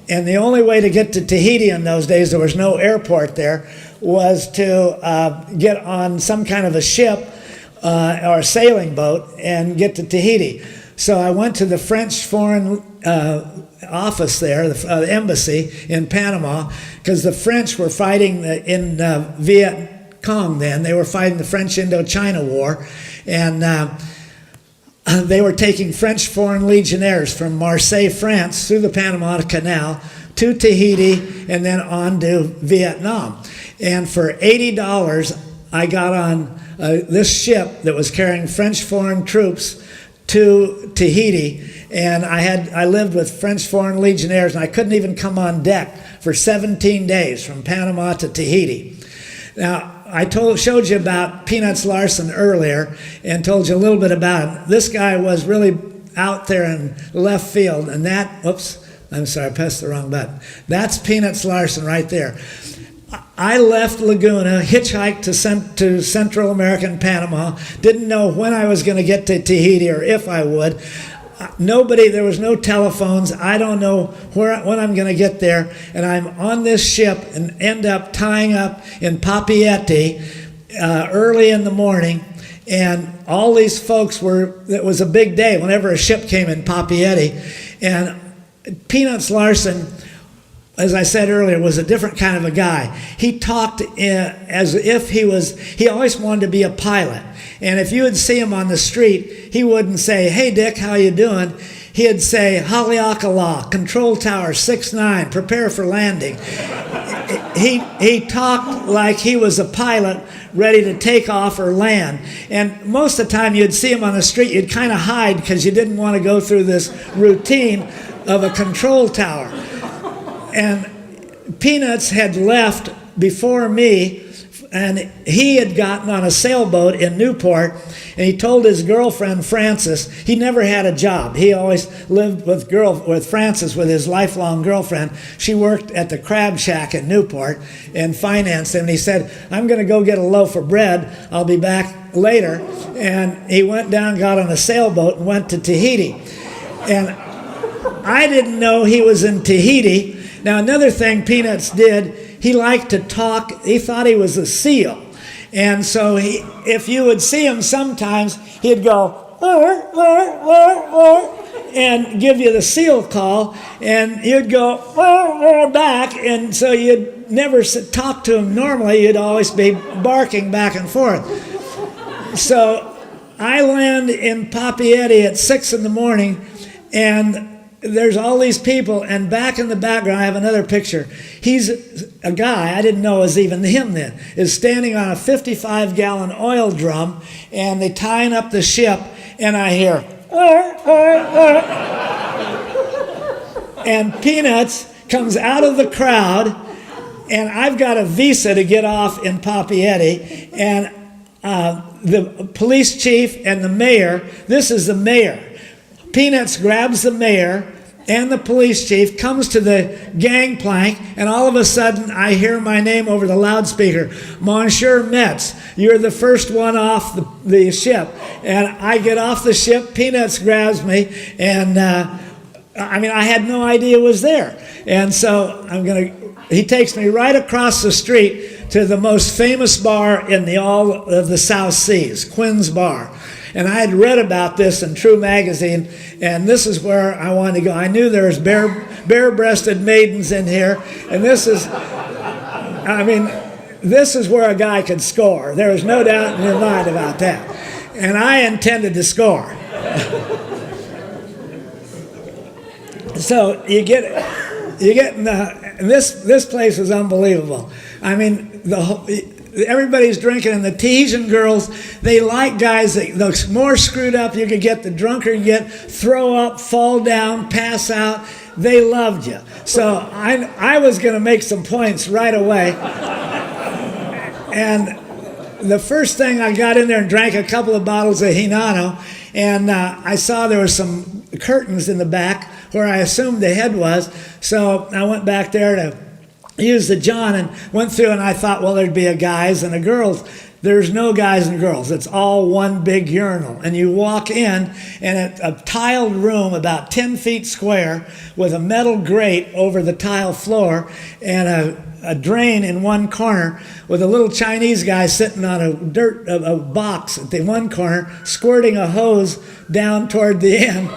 C: And the only way to get to Tahiti in those days, there was no airport there, was to get on some kind of a ship or a sailing boat and get to Tahiti. So I went to the French foreign office there, the embassy in Panama, because the French were fighting in Viet Cong then. They were fighting the French Indochina War, and they were taking French foreign legionnaires from Marseille, France, through the Panama Canal to Tahiti and then on to Vietnam. And for $80, I got on this ship that was carrying French foreign troops to Tahiti, and I lived with French foreign legionnaires, and I couldn't even come on deck for 17 days from Panama to Tahiti. Now, I showed you about Peanuts Larson earlier and told you a little bit about him. This guy was really out there in left field, and I'm sorry, I pressed the wrong button. That's Peanuts Larson right there. I left Laguna, hitchhiked to Central America and Panama, didn't know when I was going to get to Tahiti or if I would. There was no telephones. I don't know when I'm going to get there. And I'm on this ship and end up tying up in Papeete early in the morning. And all these folks it was a big day whenever a ship came in Papeete. And Peanuts Larson, as I said earlier, was a different kind of a guy. He talked as if he always wanted to be a pilot. And if you would see him on the street, he wouldn't say, "Hey Dick, how you doing?" He'd say, "Haleakala, control tower 6-9, prepare for landing." He talked like he was a pilot ready to take off or land. And most of the time you'd see him on the street, you'd kind of hide because you didn't want to go through this routine of a control tower. And Peanuts had left before me, and he had gotten on a sailboat in Newport, and he told his girlfriend Frances, he never had a job. He always lived with Frances, with his lifelong girlfriend. She worked at the crab shack at Newport and financed him. And he said, "I'm going to go get a loaf of bread. I'll be back later." And he went down, got on a sailboat, and went to Tahiti. And I didn't know he was in Tahiti. Now, another thing Peanuts did, he liked to talk. He thought he was a seal. And so if you would see him sometimes, he'd go, and give you the seal call, and you'd go back, and so you'd never talk to him normally. You'd always be barking back and forth. So I land in Papeete at 6 in the morning, and there's all these people, and back in the background, I have another picture. He's a guy, I didn't know it was even him then, is standing on a 55-gallon oil drum, and they tying up the ship, and I hear, and Peanuts comes out of the crowd, And I've got a visa to get off in Papeete, and the police chief and the mayor, this is the mayor. Peanuts grabs the mayor and the police chief, comes to the gangplank, and all of a sudden I hear my name over the loudspeaker. Monsieur Metz, you're the first one off the ship. And I get off the ship, Peanuts grabs me, and I had no idea it was there. And so he takes me right across the street to the most famous bar in all of the South Seas, Quinn's Bar. And I had read about this in True Magazine, and this is where I wanted to go. I knew there was bare-breasted maidens in here, and this is where a guy could score. There was no doubt in your mind about that. And I intended to score. So you get in this place is unbelievable. I mean, everybody's drinking, and the Tahitian girls, they like guys that the more screwed up you could get, the drunker you get, throw up, fall down, pass out. They loved you. So I was going to make some points right away. And the first thing, I got in there and drank a couple of bottles of Hinano, and I saw there was some curtains in the back where I assumed the head was. So I went back there to use the John and went through, and I thought, well, there'd be a guys and a girls. There's no guys and girls. It's all one big urinal. And you walk in, and it's a tiled room about 10 feet square with a metal grate over the tile floor and a drain in one corner with a little Chinese guy sitting on a box at the one corner, squirting a hose down toward the end.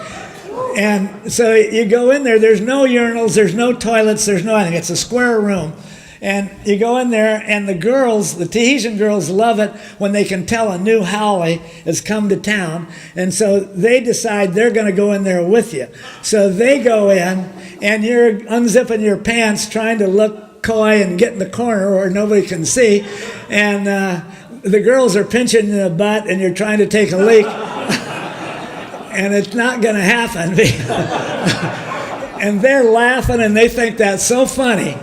C: And so you go in there, there's no urinals, there's no toilets, there's no anything. It's a square room. And you go in there, and the Tahitian girls love it when they can tell a new haole has come to town. And so they decide they're going to go in there with you. So they go in, and you're unzipping your pants, trying to look coy and get in the corner where nobody can see. And the girls are pinching in the butt, and you're trying to take a leak. And it's not going to happen. And they're laughing, and they think that's so funny.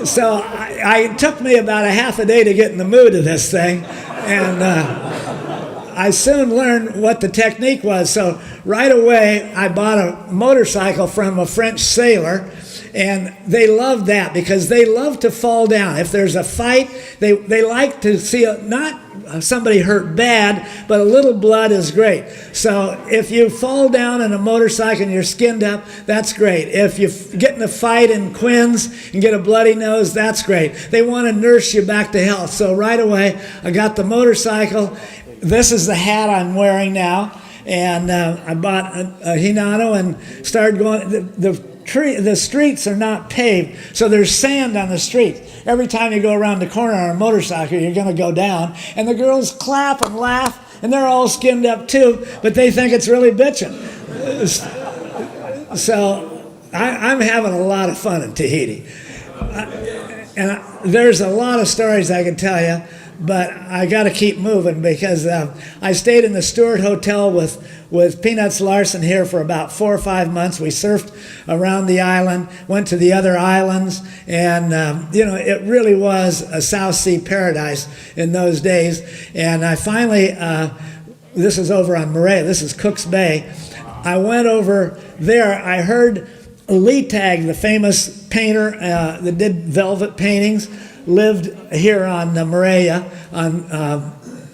C: So it took me about a half a day to get in the mood of this thing. And I soon learned what the technique was. So right away, I bought a motorcycle from a French sailor. And they love that because they love to fall down. If there's a fight, they like to see not somebody hurt bad, but a little blood is great. So if you fall down in a motorcycle and you're skinned up, that's great. If you get in a fight in Quinn's and get a bloody nose, that's great. They want to nurse you back to health. So right away, I got the motorcycle. This is the hat I'm wearing now. And I bought a Hinano and started going. The streets are not paved, so there's sand on the streets. Every time you go around the corner on a motorcycle, you're going to go down. And the girls clap and laugh, and they're all skinned up too, but they think it's really bitching. So I'm having a lot of fun in Tahiti. And there's a lot of stories I can tell you, but I got to keep moving because I stayed in the Stewart Hotel with Peanuts Larson here for about 4 or 5 months. We surfed around the island, went to the other islands, and it really was a South Sea paradise in those days. And I finally, this is over on Moorea, this is Cook's Bay. I went over there, I heard Lee Tag, the famous painter that did velvet paintings, lived here on Moorea, on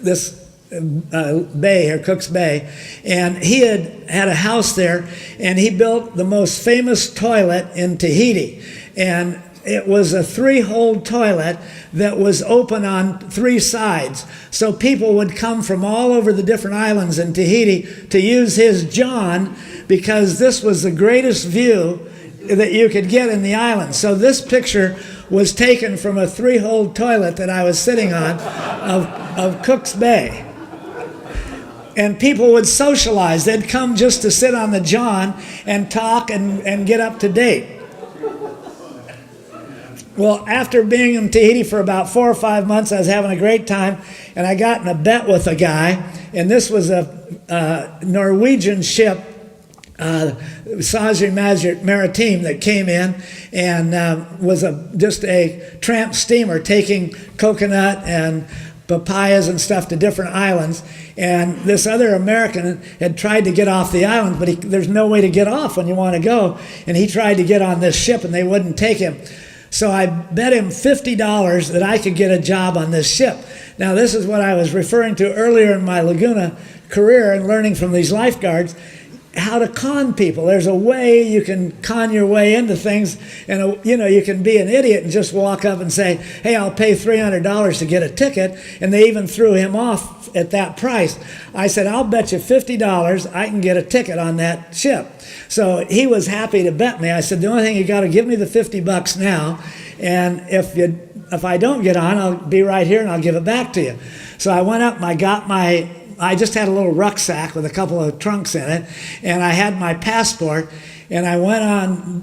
C: this bay here, Cook's Bay, and he had a house there, and he built the most famous toilet in Tahiti, and it was a 3-hole toilet that was open on 3 sides, so people would come from all over the different islands in Tahiti to use his John because this was the greatest view that you could get in the island. So this picture was taken from a 3-hole toilet that I was sitting on of Cook's Bay. And people would socialize. They'd come just to sit on the John and talk and get up to date. Well, after being in Tahiti for about 4 or 5 months, I was having a great time, and I got in a bet with a guy, and this was a Norwegian ship Sausage Maritime that came in and was just a tramp steamer taking coconut and papayas and stuff to different islands. And this other American had tried to get off the island, but there's no way to get off when you want to go. And he tried to get on this ship and they wouldn't take him. So I bet him $50 that I could get a job on this ship. Now this is what I was referring to earlier in my Laguna career and learning from these lifeguards, how to con people. There's a way you can con your way into things, and you can be an idiot and just walk up and say, hey, I'll pay $300 to get a ticket, and they even threw him off at that price. I said, I'll bet you $50 I can get a ticket on that ship. So he was happy to bet me. I said, the only thing, you got to give me the $50 now, and if I don't get on, I'll be right here and I'll give it back to you. So I went up and I just had a little rucksack with a couple of trunks in it, and I had my passport, and I went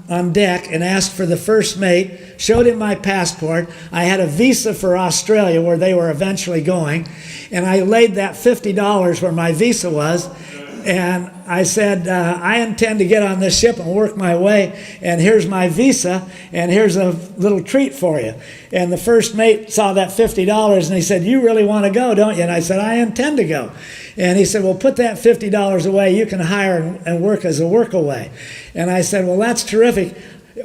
C: on deck and asked for the first mate, showed him my passport. I had a visa for Australia where they were eventually going, and I laid that $50 where my visa was, and I said, I intend to get on this ship and work my way, and here's my visa, and here's a little treat for you. And the first mate saw that $50, and he said, you really want to go, don't you? And I said, I intend to go. And he said, well, put that $50 away. You can hire and work as a workaway. And I said, well, that's terrific.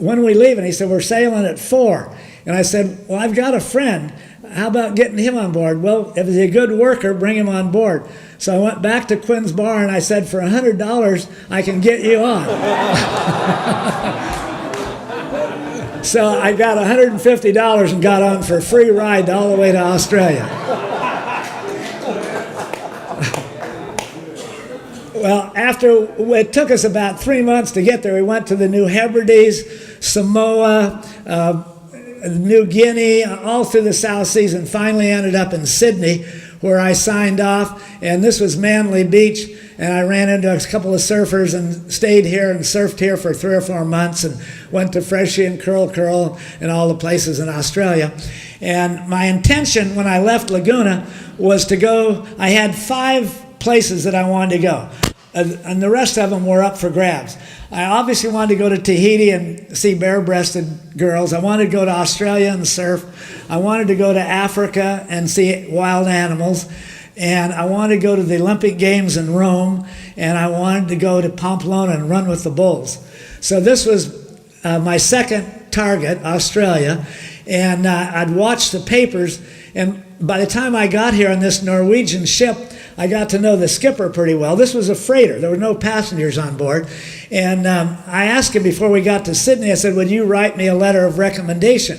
C: When are we leaving? He said, we're sailing at 4. And I said, well, I've got a friend. How about getting him on board? Well, if he's a good worker, bring him on board. So I went back to Quinn's Bar and I said, for $100, I can get you on. So I got $150 and got on for a free ride all the way to Australia. Well, it took us about 3 months to get there. We went to the New Hebrides, Samoa, New Guinea, all through the South Seas, and finally ended up in Sydney, where I signed off. And this was Manly Beach, and I ran into a couple of surfers and stayed here and surfed here for 3 or 4 months and went to Freshie and Curl and all the places in Australia. And my intention when I left Laguna was to go, I had 5 places that I wanted to go. And the rest of them were up for grabs. I obviously wanted to go to Tahiti and see bare-breasted girls. I wanted to go to Australia and surf. I wanted to go to Africa and see wild animals. And I wanted to go to the Olympic Games in Rome. And I wanted to go to Pamplona and run with the bulls. So this was my second target, Australia. And I'd watched the papers. And by the time I got here on this Norwegian ship, I got to know the skipper pretty well. This was a freighter. There were no passengers on board. And I asked him before we got to Sydney, I said, would you write me a letter of recommendation?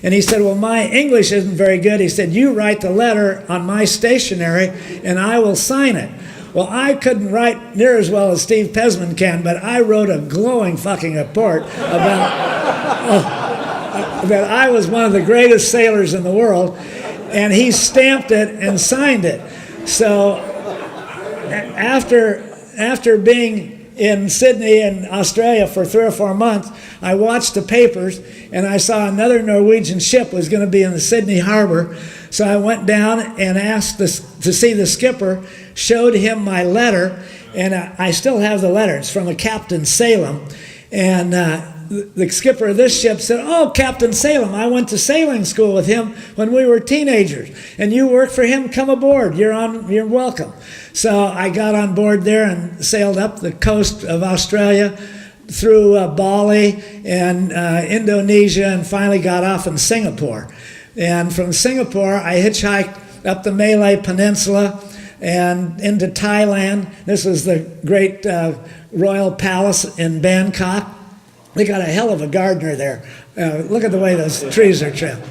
C: And he said, well, my English isn't very good. He said, you write the letter on my stationery and I will sign it. Well, I couldn't write near as well as Steve Pesman can, but I wrote a glowing fucking report about that I was one of the greatest sailors in the world. And he stamped it and signed it. So after being in Sydney and Australia for 3 or 4 months, I watched the papers and I saw another Norwegian ship was going to be in the Sydney harbor. So I went down and asked to see the skipper, showed him my letter, and I still have the letter. It's from a Captain Salem. And the skipper of this ship said, oh, Captain Salem, I went to sailing school with him when we were teenagers, and you work for him, come aboard, you're welcome. So I got on board there and sailed up the coast of Australia through Bali and Indonesia, and finally got off in Singapore. And from Singapore, I hitchhiked up the Malay Peninsula and into Thailand. This was the great Royal Palace in Bangkok. They got a hell of a gardener there. Look at the way those trees are trimmed.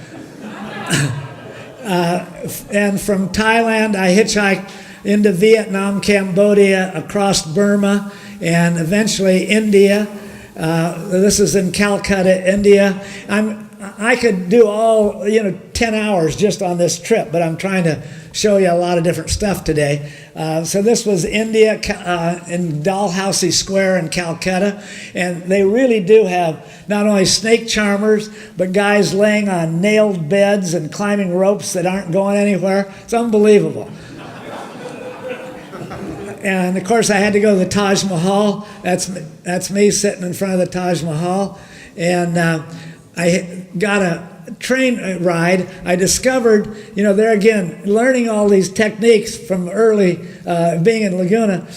C: And from Thailand, I hitchhiked into Vietnam, Cambodia, across Burma, and eventually India. This is in Calcutta, India. I could do all 10 hours just on this trip, but I'm trying to show you a lot of different stuff today. So this was India in Dalhousie Square in Calcutta, and they really do have not only snake charmers, but guys laying on nailed beds and climbing ropes that aren't going anywhere. It's unbelievable. And of course, I had to go to the Taj Mahal. That's me sitting in front of the Taj Mahal. And I got a train ride. I discovered, there again, learning all these techniques from early being in Laguna,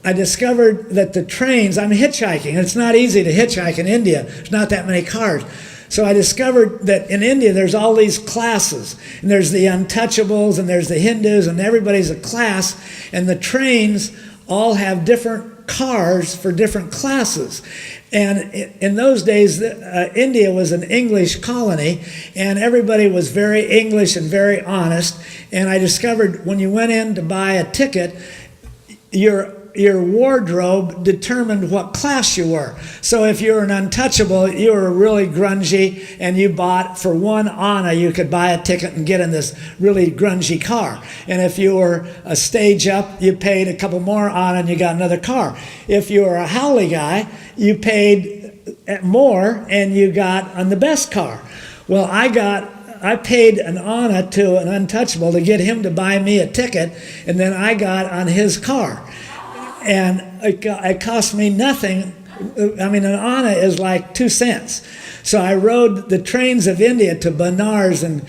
C: I discovered that the trains, I'm hitchhiking. It's not easy to hitchhike in India. There's not that many cars. So I discovered that in India there's all these classes, and there's the untouchables, and there's the Hindus, and everybody's a class, and the trains all have different cars for different classes. And in those days, India was an English colony, and everybody was very English and very honest. And I discovered when you went in to buy a ticket, your wardrobe determined what class you were. So if you were an untouchable, you were really grungy, and you bought for 1 anna, you could buy a ticket and get in this really grungy car. And if you were a stage up, you paid a couple more anna and you got another car. If you were a haole guy, you paid more and you got on the best car. Well, I paid an anna to an untouchable to get him to buy me a ticket, and then I got on his car. And it cost me nothing. I mean, an anna is like 2 cents. So I rode the trains of India to Benares and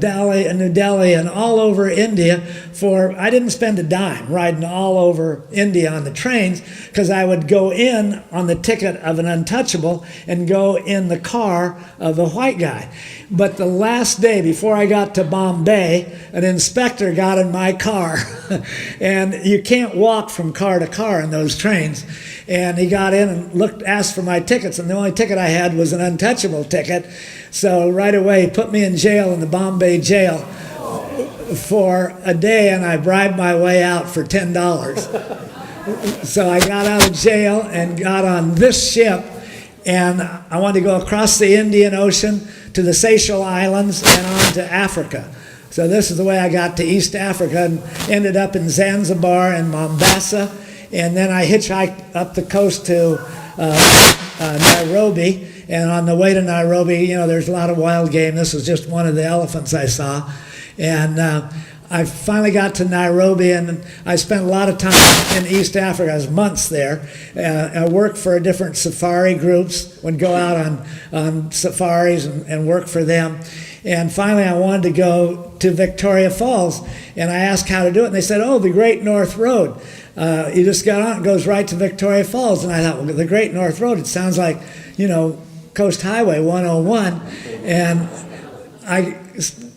C: Delhi and New Delhi and all over India I didn't spend a dime riding all over India on the trains, because I would go in on the ticket of an untouchable and go in the car of a white guy. But the last day before I got to Bombay, an inspector got in my car, and you can't walk from car to car in those trains. And he got in and asked for my tickets, and the only ticket I had was an untouchable ticket. So right away he put me in jail, in the Bombay jail, for a day, and I bribed my way out for $10. So I got out of jail and got on this ship, and I wanted to go across the Indian Ocean to the Seychelles Islands and on to Africa. So this is the way I got to East Africa, and ended up in Zanzibar and Mombasa, and then I hitchhiked up the coast to Nairobi. And on the way to Nairobi, there's a lot of wild game. This was just one of the elephants I saw. And I finally got to Nairobi, and I spent a lot of time in East Africa. I was months there. I worked for different safari groups, would go out on safaris and work for them. And finally I wanted to go to Victoria Falls, and I asked how to do it, and they said, the Great North Road. You just got on, it goes right to Victoria Falls. And I thought, well, the Great North Road, it sounds like, Coast Highway 101. And I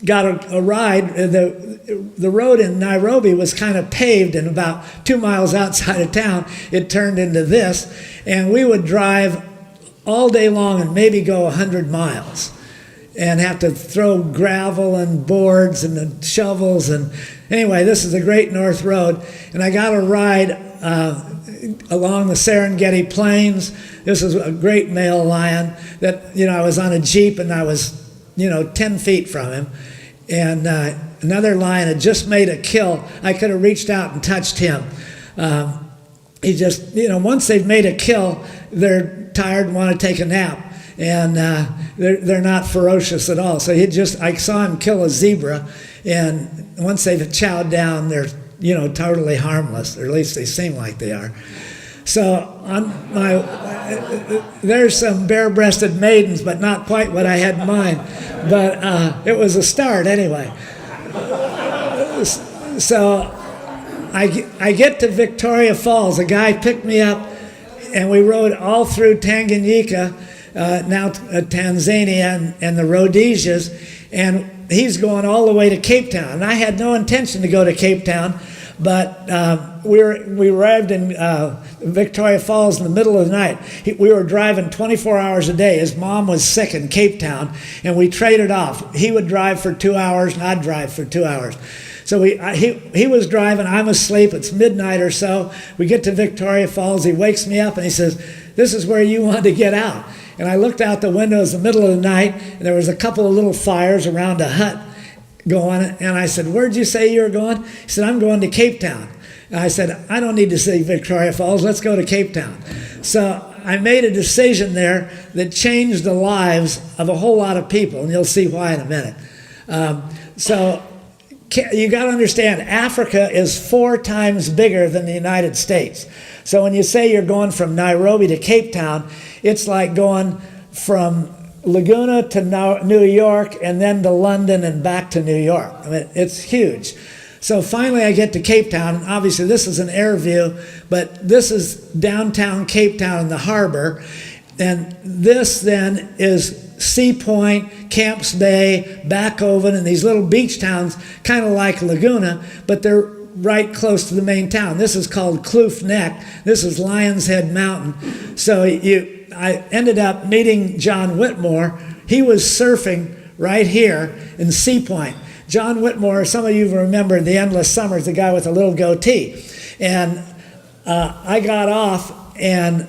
C: got a ride. The road in Nairobi was kind of paved, and about 2 miles outside of town, it turned into this. And we would drive all day long and maybe go 100 miles and have to throw gravel and boards and shovels. And anyway, this is the Great North Road. And I got a ride along the Serengeti Plains. This is a great male lion that, I was on a Jeep, and I was, 10 feet from him. And another lion had just made a kill. I could have reached out and touched him. He just, once they've made a kill, they're tired and want to take a nap. And they're not ferocious at all. So I saw him kill a zebra, and once they've chowed down, they're, totally harmless, or at least they seem like they are. So there's some bare-breasted maidens, but not quite what I had in mind. But it was a start anyway. So I get to Victoria Falls. A guy picked me up, and we rode all through Tanganyika, now Tanzania and the Rhodesias, and he's going all the way to Cape Town. And I had no intention to go to Cape Town, but we arrived in Victoria Falls in the middle of the night. We were driving 24 hours a day. His mom was sick in Cape Town, and we traded off. He would drive for 2 hours, and I'd drive for 2 hours. So he was driving, I'm asleep, it's midnight or so. We get to Victoria Falls, he wakes me up, and he says, "This is where you want to get out." And I looked out the window, it was the middle of the night, and there was a couple of little fires around a hut going, and I said, "Where'd you say you were going?" He said, "I'm going to Cape Town." And I said, "I don't need to see Victoria Falls, let's go to Cape Town." So I made a decision there that changed the lives of a whole lot of people, and you'll see why in a minute. So you got to understand, Africa is 4 times bigger than the United States. So when you say you're going from Nairobi to Cape Town, it's like going from Laguna to New York and then to London and back to New York. I mean, it's huge. So finally I get to Cape Town. Obviously this is an air view, but this is downtown Cape Town in the harbor. And this then is Sea Point, Camps Bay, Backoven, and these little beach towns, kind of like Laguna, but they're right close to the main town. This is called Kloof Neck. This is Lion's Head Mountain. So I ended up meeting John Whitmore. He was surfing right here in Sea Point. John Whitmore, some of you remember the Endless Summers, the guy with the little goatee. And I got off and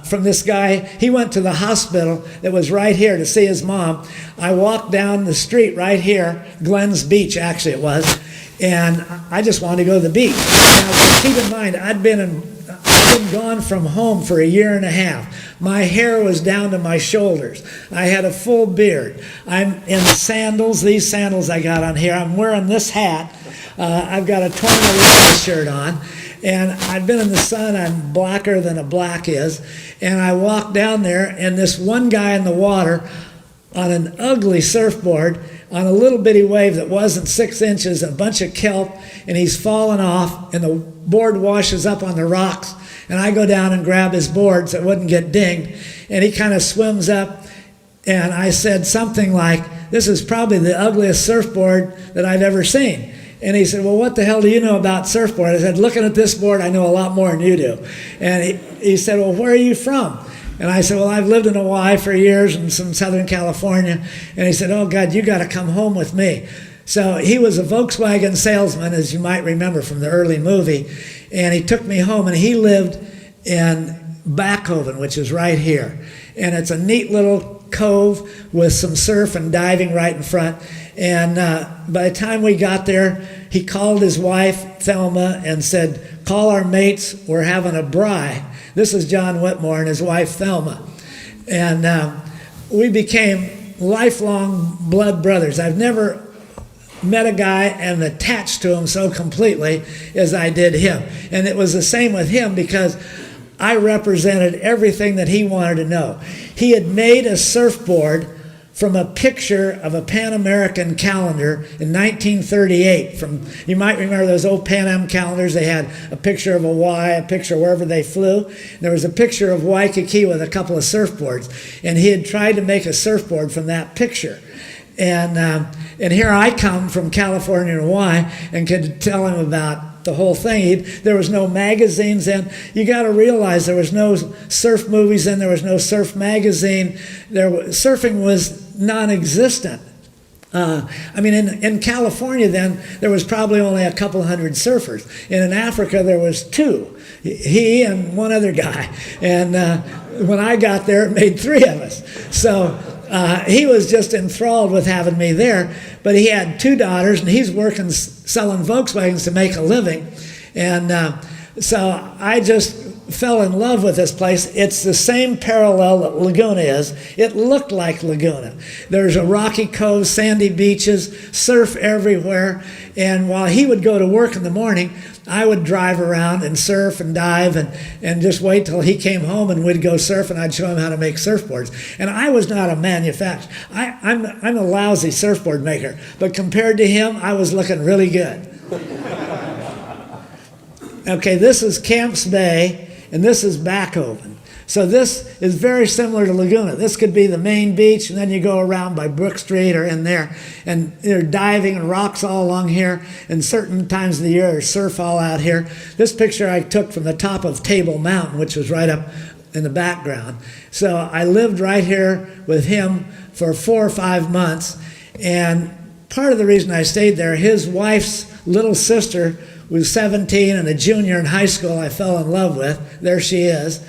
C: from this guy. He went to the hospital that was right here to see his mom. I walked down the street right here, Glenn's Beach actually it was, and I just wanted to go to the beach. Now keep in mind, I'd been gone from home for 1.5 years. My hair was down to my shoulders. I had a full beard. I'm in sandals, these sandals I got on here. I'm wearing this hat. I've got a torn Olympic shirt on. And I've been in the sun, I'm blacker than a black is. And I walked down there, and this one guy in the water on an ugly surfboard on a little bitty wave that wasn't 6 inches, a bunch of kelp, and he's fallen off, and the board washes up on the rocks. And I go down and grab his board so it wouldn't get dinged. And he kind of swims up, and I said something like, "This is probably the ugliest surfboard that I've ever seen." And he said, "Well, what the hell do you know about surfboard?" I said, "Looking at this board, I know a lot more than you do." And he said, "Well, where are you from?" And I said, "Well, I've lived in Hawaii for years and some Southern California." And he said, "Oh, God, you got to come home with me." So he was a Volkswagen salesman, as you might remember from the early movie. And he took me home, and he lived in Backoven, which is right here. And it's a neat little cove with some surf and diving right in front. And by the time we got there, he called his wife, Thelma, and said, "Call our mates, we're having a braai." This is John Whitmore and his wife, Thelma. And we became lifelong blood brothers. I've never met a guy and attached to him so completely as I did him. And it was the same with him because I represented everything that he wanted to know. He had made a surfboard from a picture of a Pan American calendar in 1938. You might remember those old Pan Am calendars. They had a picture of Hawaii, a picture wherever they flew. There was a picture of Waikiki with a couple of surfboards. And he had tried to make a surfboard from that picture. And here I come from California and Hawaii and could tell him about the whole thing. There was no magazines then. You got to realize there was no surf movies then. There was no surf magazine. Surfing was non-existent. I mean, in California then, there was probably only a couple hundred surfers. And in Africa, there was 2. He and one other guy. And when I got there, it made 3 of us. So he was just enthralled with having me there. But he had 2 daughters, and he's working selling Volkswagens to make a living. And so I just fell in love with this place. It's the same parallel that Laguna is. It looked like Laguna. There's a rocky cove, sandy beaches, surf everywhere. And while he would go to work in the morning, I would drive around and surf and dive and just wait till he came home and we'd go surf and I'd show him how to make surfboards. And I was not a manufacturer. I'm a lousy surfboard maker, but compared to him, I was looking really good. Okay, this is Camps Bay and this is Backoven. So this is very similar to Laguna. This could be the main beach, and then you go around by Brook Street or in there, and they're diving and rocks all along here, and certain times of the year there's surf all out here. This picture I took from the top of Table Mountain, which was right up in the background. So I lived right here with him for 4 or 5 months, and part of the reason I stayed there, his wife's little sister was 17 and a junior in high school I fell in love with. There she is.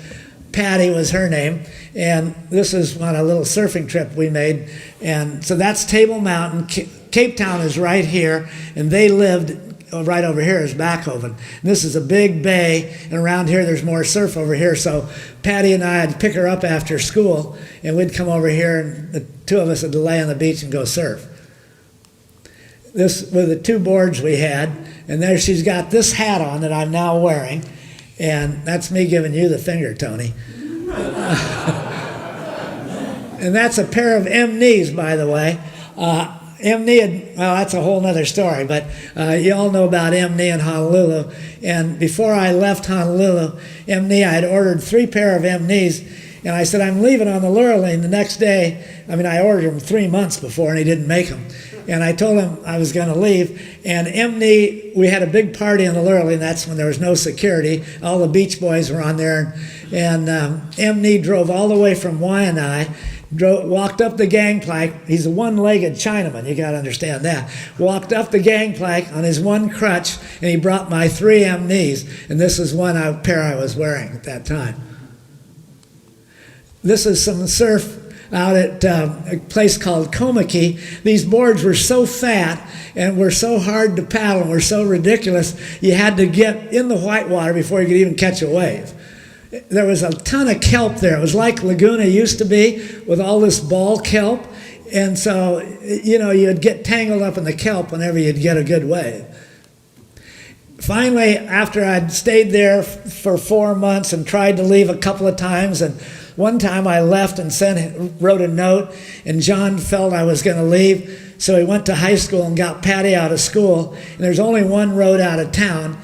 C: Patty was her name, and this is on a little surfing trip we made. And so that's Table Mountain. Cape Town is right here, and they lived right over here is Backoven. And this is a big bay, and around here there's more surf over here. So Patty and I would pick her up after school, and we'd come over here, and the 2 of us would lay on the beach and go surf. This were the 2 boards we had, and there she's got this hat on that I'm now wearing, and that's me giving you the finger, Tony. And that's a pair of M-knees, by the way. M-knee, well, that's a whole other story, but you all know about M-knee in Honolulu. And before I left Honolulu, M-knee, I had ordered 3 pair of M-knees, and I said, I'm leaving on the Lurline the next day. I mean, I ordered them 3 months before, and he didn't make them. And I told him I was going to leave. And M-knee, we had a big party in the Lurline. That's when there was no security. All the Beach Boys were on there. And M-knee drove all the way from Waianae, walked up the gangplank. He's a one-legged Chinaman, you got to understand that. Walked up the gangplank on his one crutch, and he brought my 3 M-knees. And this is one pair I was wearing at that time. This is some surf out at a place called Komaki. These boards were so fat and were so hard to paddle and were so ridiculous, you had to get in the whitewater before you could even catch a wave. There was a ton of kelp there. It was like Laguna used to be, with all this ball kelp. And so, you know, you'd get tangled up in the kelp whenever you'd get a good wave. Finally, after I'd stayed there for 4 months and tried to leave a couple of times, and one time I left and wrote a note, and John felt I was going to leave, so he went to high school and got Patty out of school, and there's only one road out of town,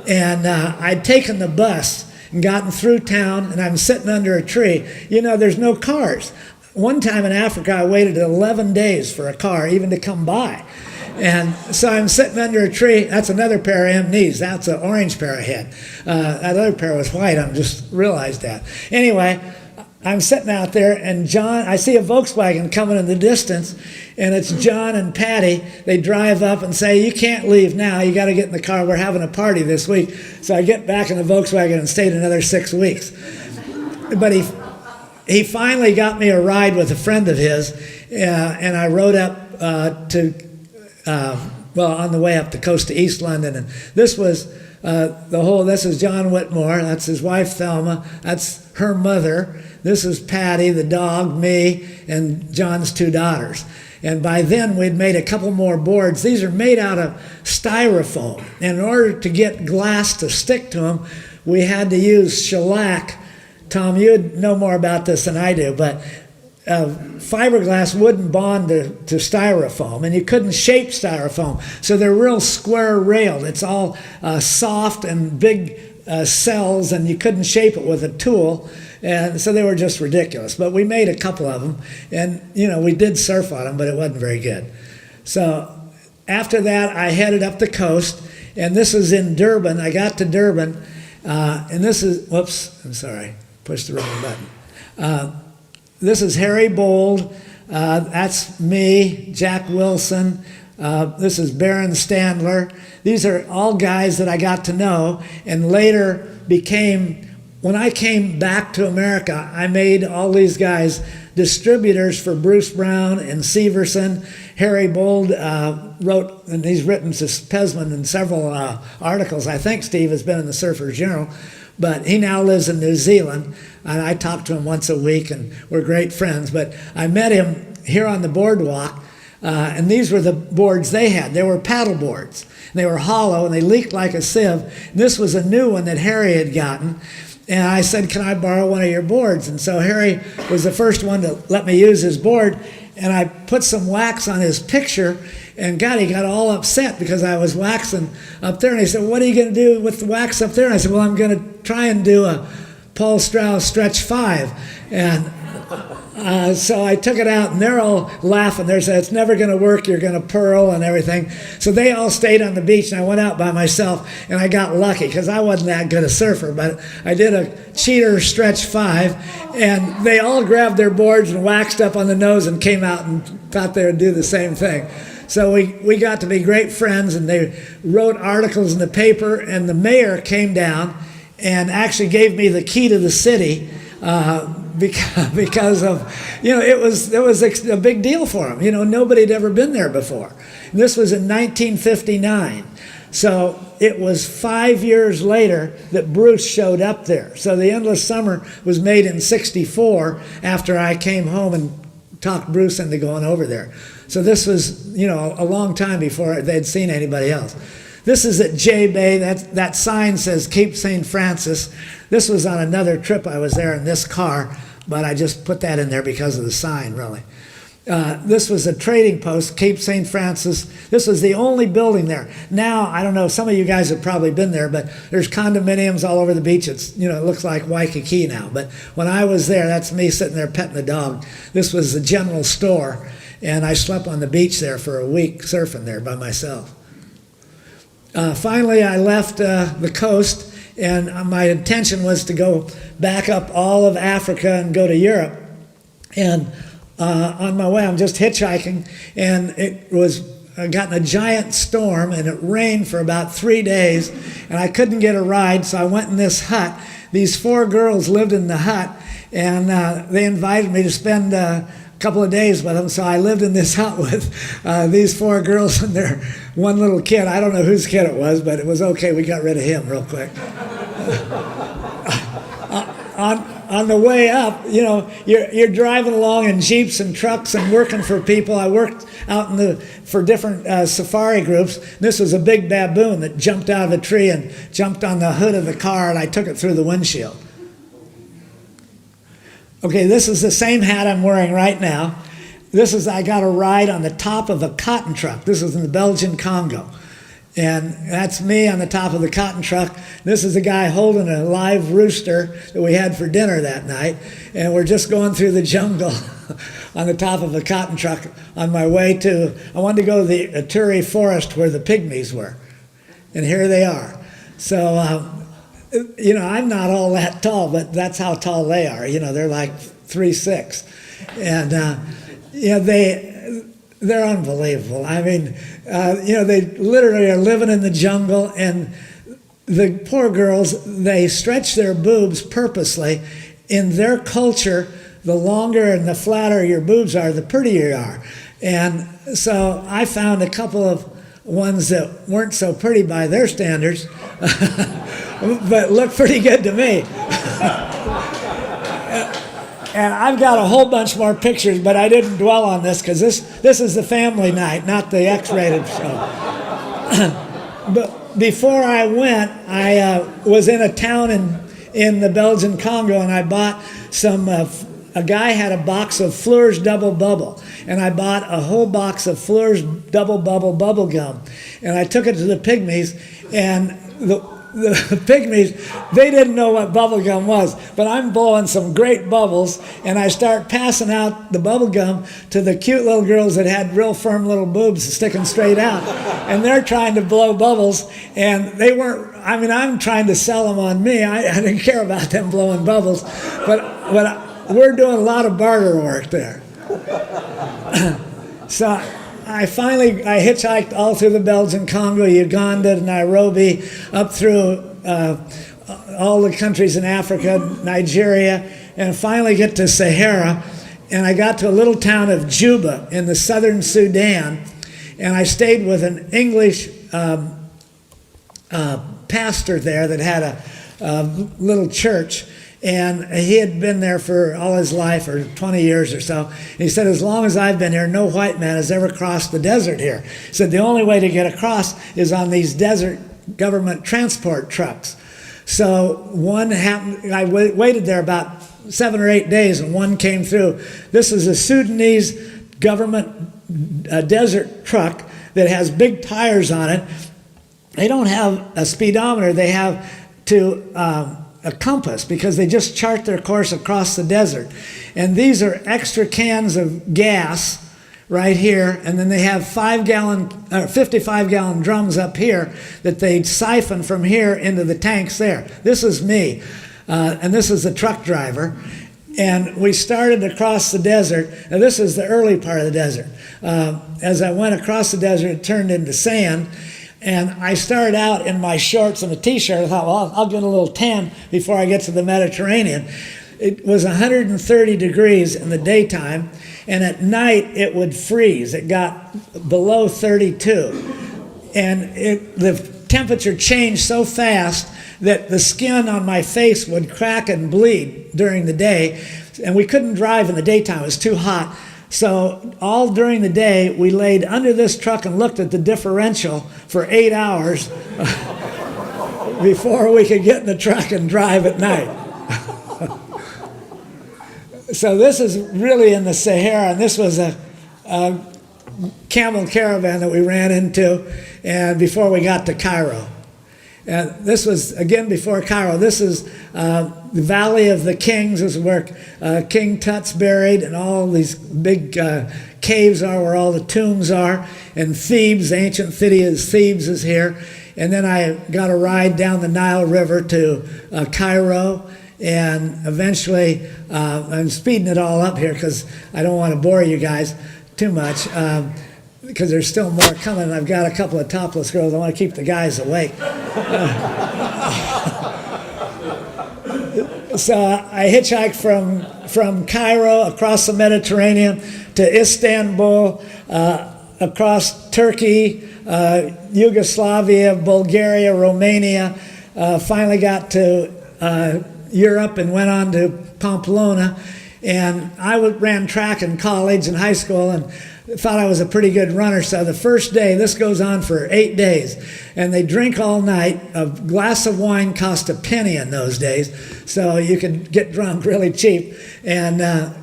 C: and I'd taken the bus and gotten through town, and I'm sitting under a tree. You know, there's no cars. One time in Africa, I waited 11 days for a car even to come by. And so I'm sitting under a tree. That's another pair of M-knees. That's an orange pair I had. That other pair was white. I just realized that. Anyway, I'm sitting out there, and John, I see a Volkswagen coming in the distance, and it's John and Patty. They drive up and say, you can't leave now. You got to get in the car. We're having a party this week. So I get back in the Volkswagen and stayed another 6 weeks. But he finally got me a ride with a friend of his, and I rode up on the way up the coast to East London. And this was this is John Whitmore. That's his wife, Thelma. That's her mother. This is Patty, the dog, me, and John's 2 daughters. And by then, we'd made a couple more boards. These are made out of styrofoam. And in order to get glass to stick to them, we had to use shellac. Tom, you'd know more about this than I do, but fiberglass wouldn't bond to styrofoam, and you couldn't shape styrofoam. So they're real square railed. It's all soft and big cells, and you couldn't shape it with a tool. And so they were just ridiculous. But we made a couple of them, and you know, we did surf on them, but it wasn't very good. So after that, I headed up the coast, and this is in Durban. I got to Durban, and this is, whoops, I'm sorry, pushed the wrong button. This is Harry Bold. That's me, Jack Wilson. This is Baron Standler. These are all guys that I got to know and later became, when I came back to America, I made all these guys distributors for Bruce Brown and Severson. Harry Bold wrote, and he's written to Pesman in several articles. I think Steve has been in the Surfer's Journal, but he now lives in New Zealand, and I talk to him once a week, and we're great friends. But I met him here on the boardwalk, and these were the boards they had. They were paddle boards. And they were hollow, and they leaked like a sieve. And this was a new one that Harry had gotten. And I said, can I borrow one of your boards? And so Harry was the first one to let me use his board. And I put some wax on his picture. And God, he got all upset because I was waxing up there. And he said, what are you going to do with the wax up there? And I said, well, I'm going to try and do a Paul Strauss Stretch 5. And so I took it out, and they're all laughing. They said, it's never going to work. You're going to pearl and everything. So they all stayed on the beach, and I went out by myself, and I got lucky because I wasn't that good a surfer, but I did a cheater Stretch 5, and they all grabbed their boards and waxed up on the nose and came out and thought they would do the same thing. So we got to be great friends, and they wrote articles in the paper, and the mayor came down and actually gave me the key to the city because of, you know, it was a big deal for him. You know, nobody had ever been there before. And this was in 1959. So it was 5 years later that Bruce showed up there. So The Endless Summer was made in 64 after I came home and talked Bruce into going over there. So this was, a long time before they'd seen anybody else. This is at J Bay. That sign says Cape St. Francis. This was on another trip. I was there in this car, but I just put that in there because of the sign, really. This was a trading post, Cape St. Francis. This was the only building there. Now, I don't know, some of you guys have probably been there, but there's condominiums all over the beach. It's, it looks like Waikiki now. But when I was there, that's me sitting there petting the dog. This was the general store, and I slept on the beach there for a week surfing there by myself. Finally, I left the coast, and my intention was to go back up all of Africa and go to Europe. And on my way, I'm just hitchhiking, and it was gotten a giant storm, and it rained for about 3 days, and I couldn't get a ride, so I went in this hut. These 4 girls lived in the hut, and they invited me to spend a couple of days with them, so I lived in this hut with these 4 girls and their one little kid. I don't know whose kid it was, but it was okay. We got rid of him real quick. On the way up, you're driving along in jeeps and trucks and working for people. I worked out for different safari groups. This was a big baboon that jumped out of a tree and jumped on the hood of the car, and I took it through the windshield. Okay, this is the same hat I'm wearing right now. I got a ride on the top of a cotton truck. This is in the Belgian Congo. And that's me on the top of the cotton truck. This is a guy holding a live rooster that we had for dinner that night. And we're just going through the jungle on the top of a cotton truck on my way I wanted to go to the Ituri forest where the pygmies were. And here they are. So, I'm not all that tall, but that's how tall they are. They're like 3'6". And, they're unbelievable. I mean, they literally are living in the jungle, and the poor girls, they stretch their boobs purposely. In their culture, the longer and the flatter your boobs are, the prettier you are. And so I found a couple of ones that weren't so pretty by their standards, but looked pretty good to me. And I've got a whole bunch more pictures, but I didn't dwell on this because this is the family night, not the X-rated show. But before I went, I was in a town in the Belgian Congo, and I bought a guy had a box of Fleur's Double Bubble, and I bought a whole box of Fleur's Double Bubble gum, and I took it to the pygmies, and the pygmies, they didn't know what bubble gum was, but I'm blowing some great bubbles, and I start passing out the bubble gum to the cute little girls that had real firm little boobs sticking straight out, and they're trying to blow bubbles, and they weren't. I mean, I'm trying to sell them on me. I didn't care about them blowing bubbles, but we're doing a lot of barter work there. So I hitchhiked all through the Belgian Congo, Uganda, Nairobi, up through all the countries in Africa, Nigeria, and finally get to Sahara. And I got to a little town of Juba in the southern Sudan, and I stayed with an English pastor there that had a little church. And he had been there for all his life, or 20 years or so. And he said, as long as I've been here, no white man has ever crossed the desert here. He said, the only way to get across is on these desert government transport trucks. So one happened, I waited there about 7 or 8 days, and one came through. This is a Sudanese government desert truck that has big tires on it. They don't have a speedometer. They have a compass, because they just chart their course across the desert. And these are extra cans of gas right here, and then they have 55-gallon drums up here that they siphon from here into the tanks there. This is me, and this is the truck driver. And we started across the desert. Now, this is the early part of the desert. As I went across the desert, it turned into sand. And I started out in my shorts and a t-shirt. I thought, well, I'll get a little tan before I get to the Mediterranean. It was 130 degrees in the daytime, and at night it would freeze. It got below 32. And the temperature changed so fast that the skin on my face would crack and bleed during the day. And we couldn't drive in the daytime. It was too hot. So all during the day, we laid under this truck and looked at the differential for 8 hours before we could get in the truck and drive at night. So this is really in the Sahara, and this was a camel caravan that we ran into, and before we got to Cairo. And this was, again, before Cairo. This is the Valley of the Kings. This is where King Tut's buried, and all these big caves are where all the tombs are. And Thebes, the ancient city of Thebes, is here. And then I got a ride down the Nile River to Cairo. And eventually, I'm speeding it all up here because I don't want to bore you guys too much, because there's still more coming. I've got a couple of topless girls. I want to keep the guys awake. So I hitchhiked from Cairo across the Mediterranean to Istanbul, across Turkey, Yugoslavia, Bulgaria, Romania, finally got to Europe and went on to Pamplona. And I ran track in college and high school and thought I was a pretty good runner. So the first day, this goes on for 8 days, and they drink all night. A glass of wine cost a penny in those days, so you could get drunk really cheap. And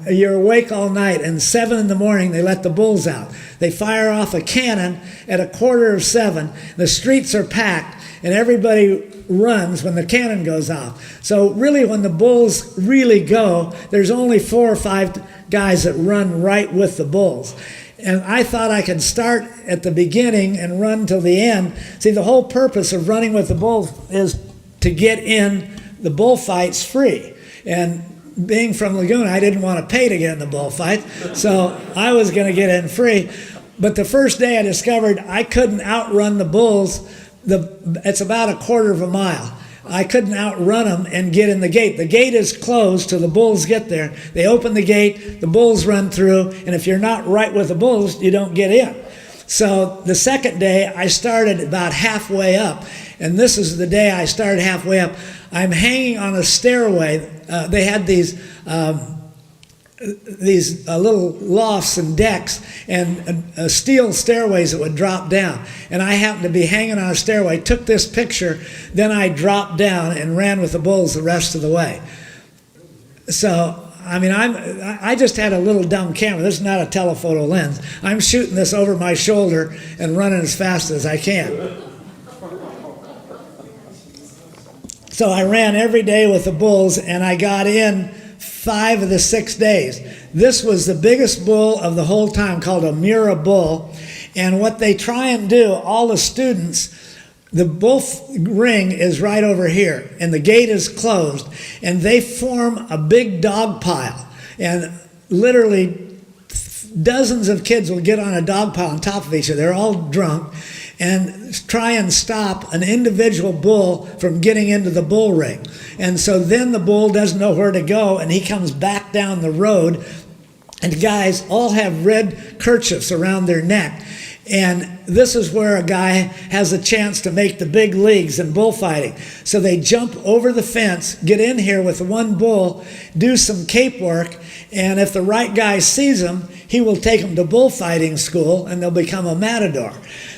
C: you're awake all night, and 7 in the morning, they let the bulls out. They fire off a cannon at 6:45. The streets are packed, and everybody runs when the cannon goes off. So really, when the bulls really go, there's only 4 or 5 guys that run right with the bulls. And I thought I could start at the beginning and run till the end. See, the whole purpose of running with the bulls is to get in the bullfights free. And being from Laguna, I didn't want to pay to get in the bullfight, so I was going to get in free. But the first day I discovered I couldn't outrun the bulls. It's about 1/4 mile. I couldn't outrun them and get in the gate. The gate is closed till the bulls get there. They open the gate, the bulls run through, and if you're not right with the bulls, you don't get in. So the second day, I started about halfway up, and this is the day I started halfway up. I'm hanging on a stairway. They had these little lofts and decks and steel stairways that would drop down. And I happened to be hanging on a stairway, took this picture, then I dropped down and ran with the bulls the rest of the way. So, I mean, I just had a little dumb camera. This is not a telephoto lens. I'm shooting this over my shoulder and running as fast as I can. So I ran every day with the bulls, and I got in 5 of the 6 days. This was the biggest bull of the whole time, called a Mura bull. And what they try and do, all the students, the bull ring is right over here, and the gate is closed, and they form a big dog pile. And literally dozens of kids will get on a dog pile on top of each other. They're all drunk, and try and stop an individual bull from getting into the bull ring. And so then the bull doesn't know where to go, and he comes back down the road, and the guys all have red kerchiefs around their neck. And this is where a guy has a chance to make the big leagues in bullfighting. So they jump over the fence, get in here with one bull, do some cape work, and if the right guy sees them, he will take them to bullfighting school, and they'll become a matador.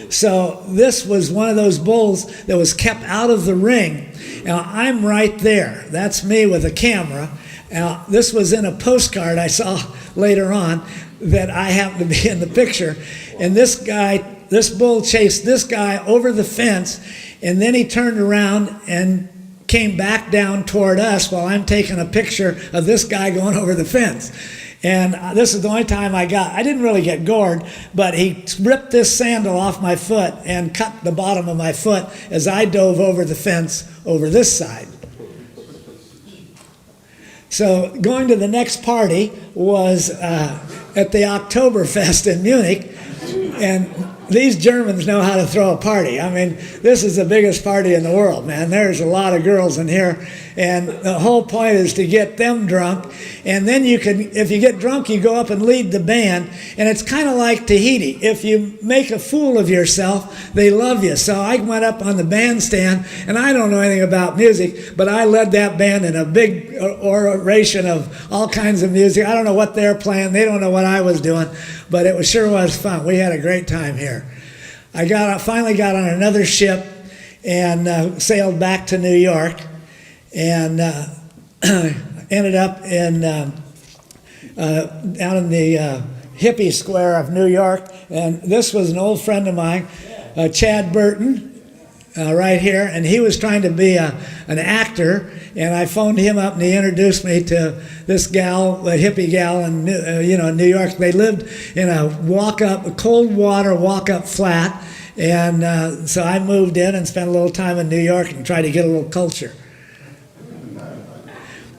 C: So this was one of those bulls that was kept out of the ring. Now, I'm right there. That's me with a camera. Now, this was in a postcard I saw later on that I happened to be in the picture. And this bull chased this guy over the fence, and then he turned around and came back down toward us while I'm taking a picture of this guy going over the fence. And this is the only time I didn't really get gored, but he ripped this sandal off my foot and cut the bottom of my foot as I dove over the fence over this side. So going to the next party was at the Oktoberfest in Munich, and these Germans know how to throw a party. I mean, this is the biggest party in the world, man. There's a lot of girls in here, and the whole point is to get them drunk, and then you can, if you get drunk, you go up and lead the band, and it's kind of like Tahiti. If you make a fool of yourself, they love you. So I went up on the bandstand, and I don't know anything about music, but I led that band in a big oration of all kinds of music. I don't know what they're playing. They don't know what I was doing, but it sure was fun. We had a great time here. I finally got on another ship and sailed back to New York, and ended up in down in the hippie square of New York. And this was an old friend of mine, Chad Burton, right here, and he was trying to be an actor. And I phoned him up, and he introduced me to this gal, a hippie gal in New York. They lived in a cold water walk-up flat, and so I moved in and spent a little time in New York and tried to get a little culture.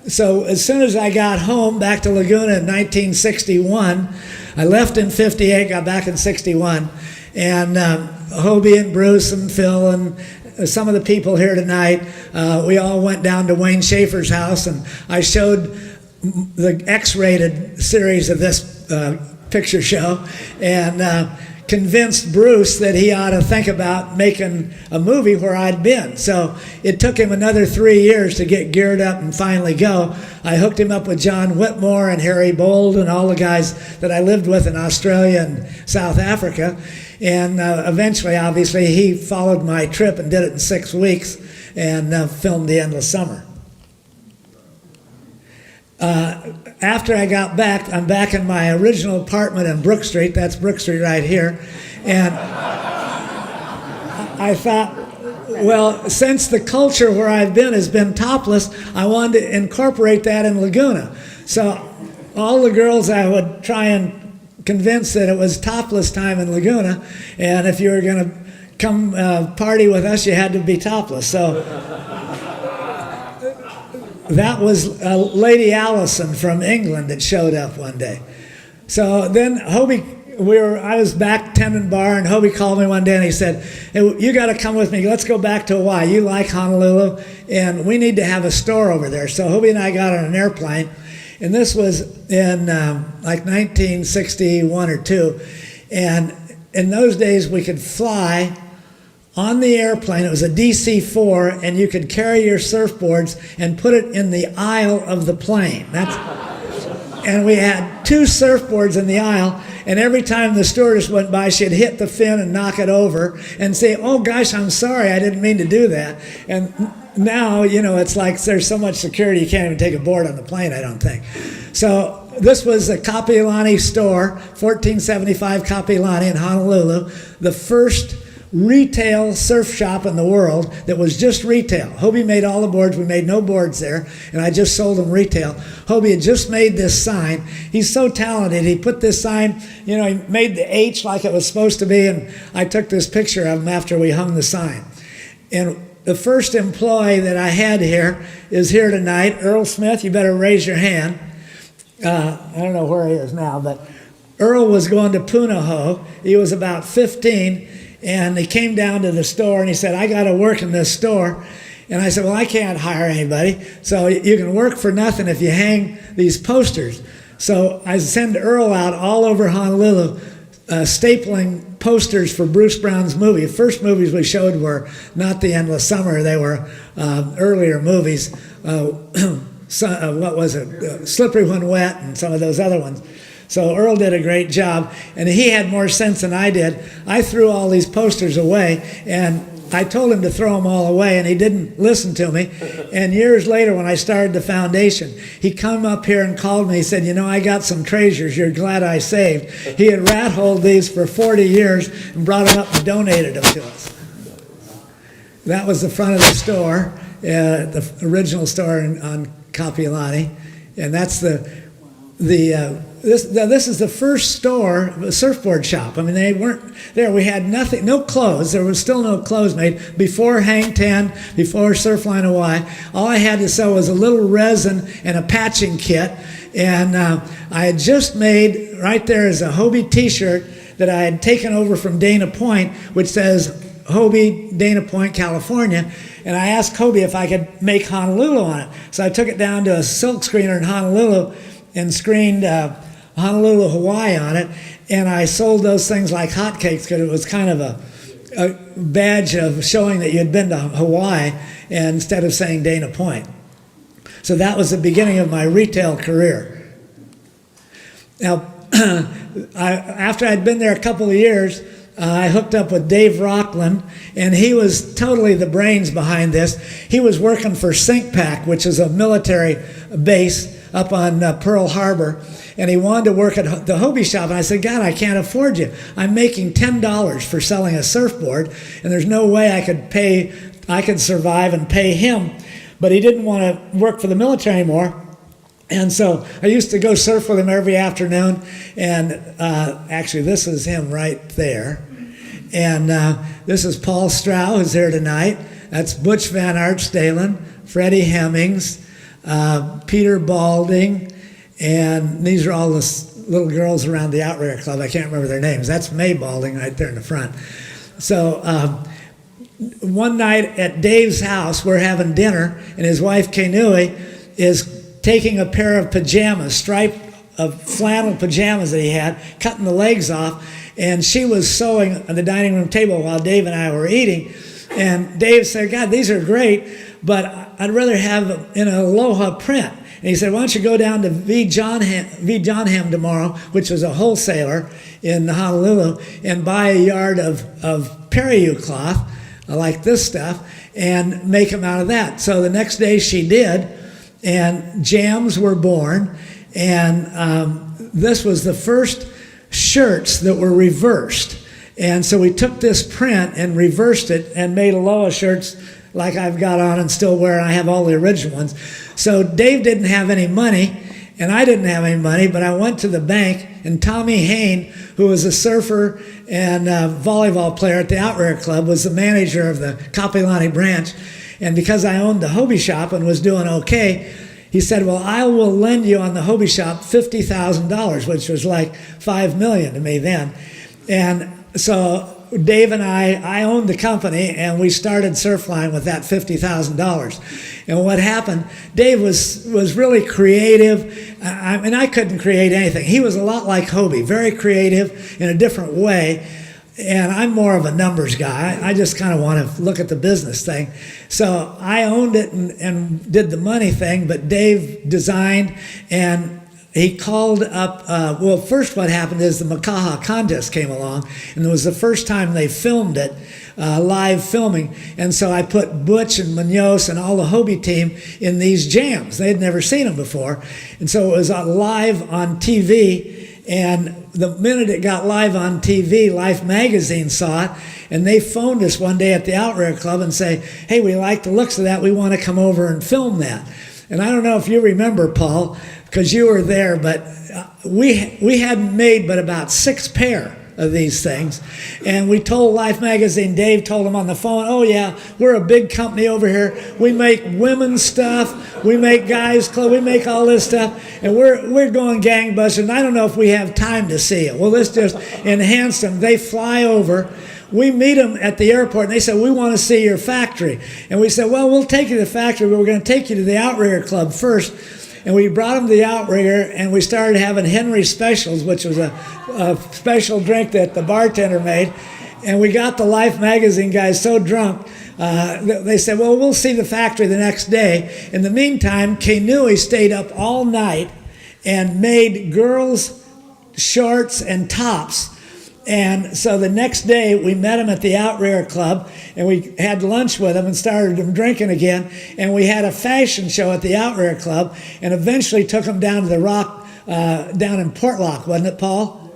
C: So as soon as I got home back to Laguna in 1961, I left in 58, got back in 61, and Hobie and Bruce and Phil and some of the people here tonight, we all went down to Wayne Schaefer's house, and I showed the X-rated series of this picture show, and convinced Bruce that he ought to think about making a movie where I'd been. So it took him another 3 years to get geared up and finally go. I hooked him up with John Whitmore and Harry Bold and all the guys that I lived with in Australia and South Africa. And eventually, obviously, he followed my trip and did it in 6 weeks and filmed The Endless Summer. After I got back, I'm back in my original apartment in Brook Street. That's Brook Street right here. And I thought, well, since the culture where I've been has been topless, I wanted to incorporate that in Laguna. So all the girls I would try and convince that it was topless time in Laguna, and if you were going to come party with us, you had to be topless. So that was Lady Allison from England that showed up one day. So then I was back tending bar, and Hobie called me one day and he said, "Hey, you got to come with me. Let's go back to Hawaii. You like Honolulu, and we need to have a store over there." So Hobie and I got on an airplane, and this was in like 1961 or 2, and in those days we could fly on the airplane. It was a DC-4, and you could carry your surfboards and put it in the aisle of the plane. And we had 2 surfboards in the aisle, and every time the stewardess went by, she'd hit the fin and knock it over and say, "Oh gosh, I'm sorry, I didn't mean to do that." And now, it's like there's so much security you can't even take a board on the plane, I don't think. So this was a Kapiolani store, 1475 Kapiolani in Honolulu, the first retail surf shop in the world that was just retail. Hobie made all the boards. We made no boards there, and I just sold them retail. Hobie had just made this sign. He's so talented. He put this sign, he made the H like it was supposed to be, and I took this picture of him after we hung the sign. And the first employee that I had here is here tonight, Earl Smith. You better raise your hand. I don't know where he is now, but Earl was going to Punahou. He was about 15. And he came down to the store and he said, "I got to work in this store." And I said, "Well, I can't hire anybody. So you can work for nothing if you hang these posters." So I send Earl out all over Honolulu stapling posters for Bruce Brown's movie. The first movies we showed were not The Endless Summer. They were earlier movies. What was it? Slippery When Wet and some of those other ones. So Earl did a great job, and he had more sense than I did. I threw all these posters away, and I told him to throw them all away, and he didn't listen to me. And years later, when I started the foundation, he come up here and called me. He said, "I got some treasures you're glad I saved." He had rat-holed these for 40 years and brought them up and donated them to us. That was the front of the store, the original store on Kapiolani, and that's this is the first store, a surfboard shop. I mean, they weren't there. We had nothing, no clothes. There was still no clothes made. Before Hang Ten, before Surfline Hawaii, all I had to sell was a little resin and a patching kit. And I had just made, right there is a Hobie t-shirt that I had taken over from Dana Point, which says Hobie, Dana Point, California, and I asked Hobie if I could make Honolulu on it. So I took it down to a silk screener in Honolulu and screened Honolulu, Hawaii on it, and I sold those things like hotcakes because it was kind of a badge of showing that you had been to Hawaii, and instead of saying Dana Point. So that was the beginning of my retail career. Now, after I'd been there a couple of years, I hooked up with Dave Rockland, and he was totally the brains behind this. He was working for SINCPAC, which is a military base up on Pearl Harbor, and he wanted to work at the Hobie shop. And I said, God, I can't afford you. I'm making $10 for selling a surfboard, and there's no way I could survive and pay him. But he didn't want to work for the military anymore. And so I used to go surf with him every afternoon, and actually this is him right there. And this is Paul Strow, who's here tonight. That's Butch Van Artstalen, Freddie Hemmings, Peter Balding, and these are all the little girls around the Outrigger Club. I can't remember their names. That's May Balding right there in the front. So one night at Dave's house, we're having dinner, and his wife, Kenui, is taking a pair of pajamas, striped flannel pajamas that he had, cutting the legs off, and she was sewing on the dining room table while Dave and I were eating. And Dave said, God, these are great, but I'd rather have them in an Aloha print. And he said, why don't you go down to V. Johnham tomorrow, which was a wholesaler in Honolulu, and buy a yard of Periu cloth, like this stuff, and make them out of that. So the next day she did, and jams were born, and this was the first shirts that were reversed. And so we took this print and reversed it and made Aloha shirts like I've got on and still wear, and I have all the original ones. So Dave didn't have any money, and I didn't have any money, but I went to the bank, and Tommy Hain, who was a surfer and volleyball player at the Outrigger Club, was the manager of the Kapilani branch. And because I owned the Hobie shop and was doing okay, he said, well, I will lend you on the Hobie shop $50,000, which was like $5 million to me then. And so Dave and I owned the company, and we started Surfline with that $50,000. And what happened, Dave was really creative. I couldn't create anything. He was a lot like Hobie, very creative in a different way. And I'm more of a numbers guy. I just kind of want to look at the business thing. So I owned it and did the money thing, but Dave designed, and he called up, well, first what happened is the Makaha contest came along, and it was the first time they filmed it, live filming. And so I put Butch and Munoz and all the Hobie team in these jams. They had never seen them before. And so it was live on TV. And the minute it got live on TV, Life magazine saw it, and they phoned us one day at the Outrigger Club and say, hey, we like the looks of that, we want to come over and film that. And I don't know if you remember, Paul, because you were there, but we hadn't made but about 6 pair of these things. And we told Life magazine, Dave told them on the phone, oh yeah, we're a big company over here. We make women's stuff, we make guys' clothes, we make all this stuff, and we're going gangbusters, and I don't know if we have time to see it. Well, this just enhanced them. They fly over. We meet them at the airport, and they said, we want to see your factory. And we said, well, we'll take you to the factory, but we're going to take you to the Outrigger Club first. And we brought them to the Outrigger, and we started having Henry Specials, which was a special drink that the bartender made. And we got the Life magazine guys so drunk, they said, well, we'll see the factory the next day. In the meantime, Kenui stayed up all night and made girls' shorts and tops. And so the next day, we met him at the Outrigger Club, and we had lunch with him and started him drinking again. And we had a fashion show at the Outrigger Club, and eventually took him down to the Rock, down in Portlock, wasn't it, Paul?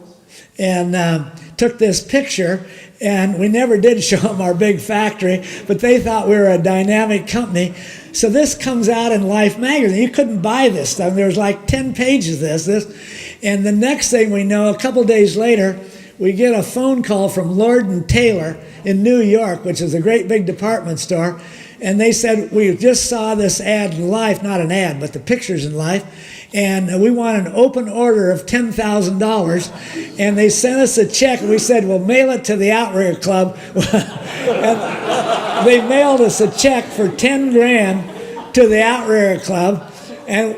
C: And took this picture, and we never did show them our big factory, but they thought we were a dynamic company. So this comes out in Life magazine. You couldn't buy this stuff. There was like 10 pages of this. And the next thing we know, a couple days later, we get a phone call from Lord & Taylor in New York, which is a great big department store. And they said, we just saw this ad in Life, not an ad, but the pictures in Life. and we want an open order of $10,000, and they sent us a check, and we said, well, mail it to the Outrigger Club. And they mailed us a check for 10 grand to the Outrigger Club, and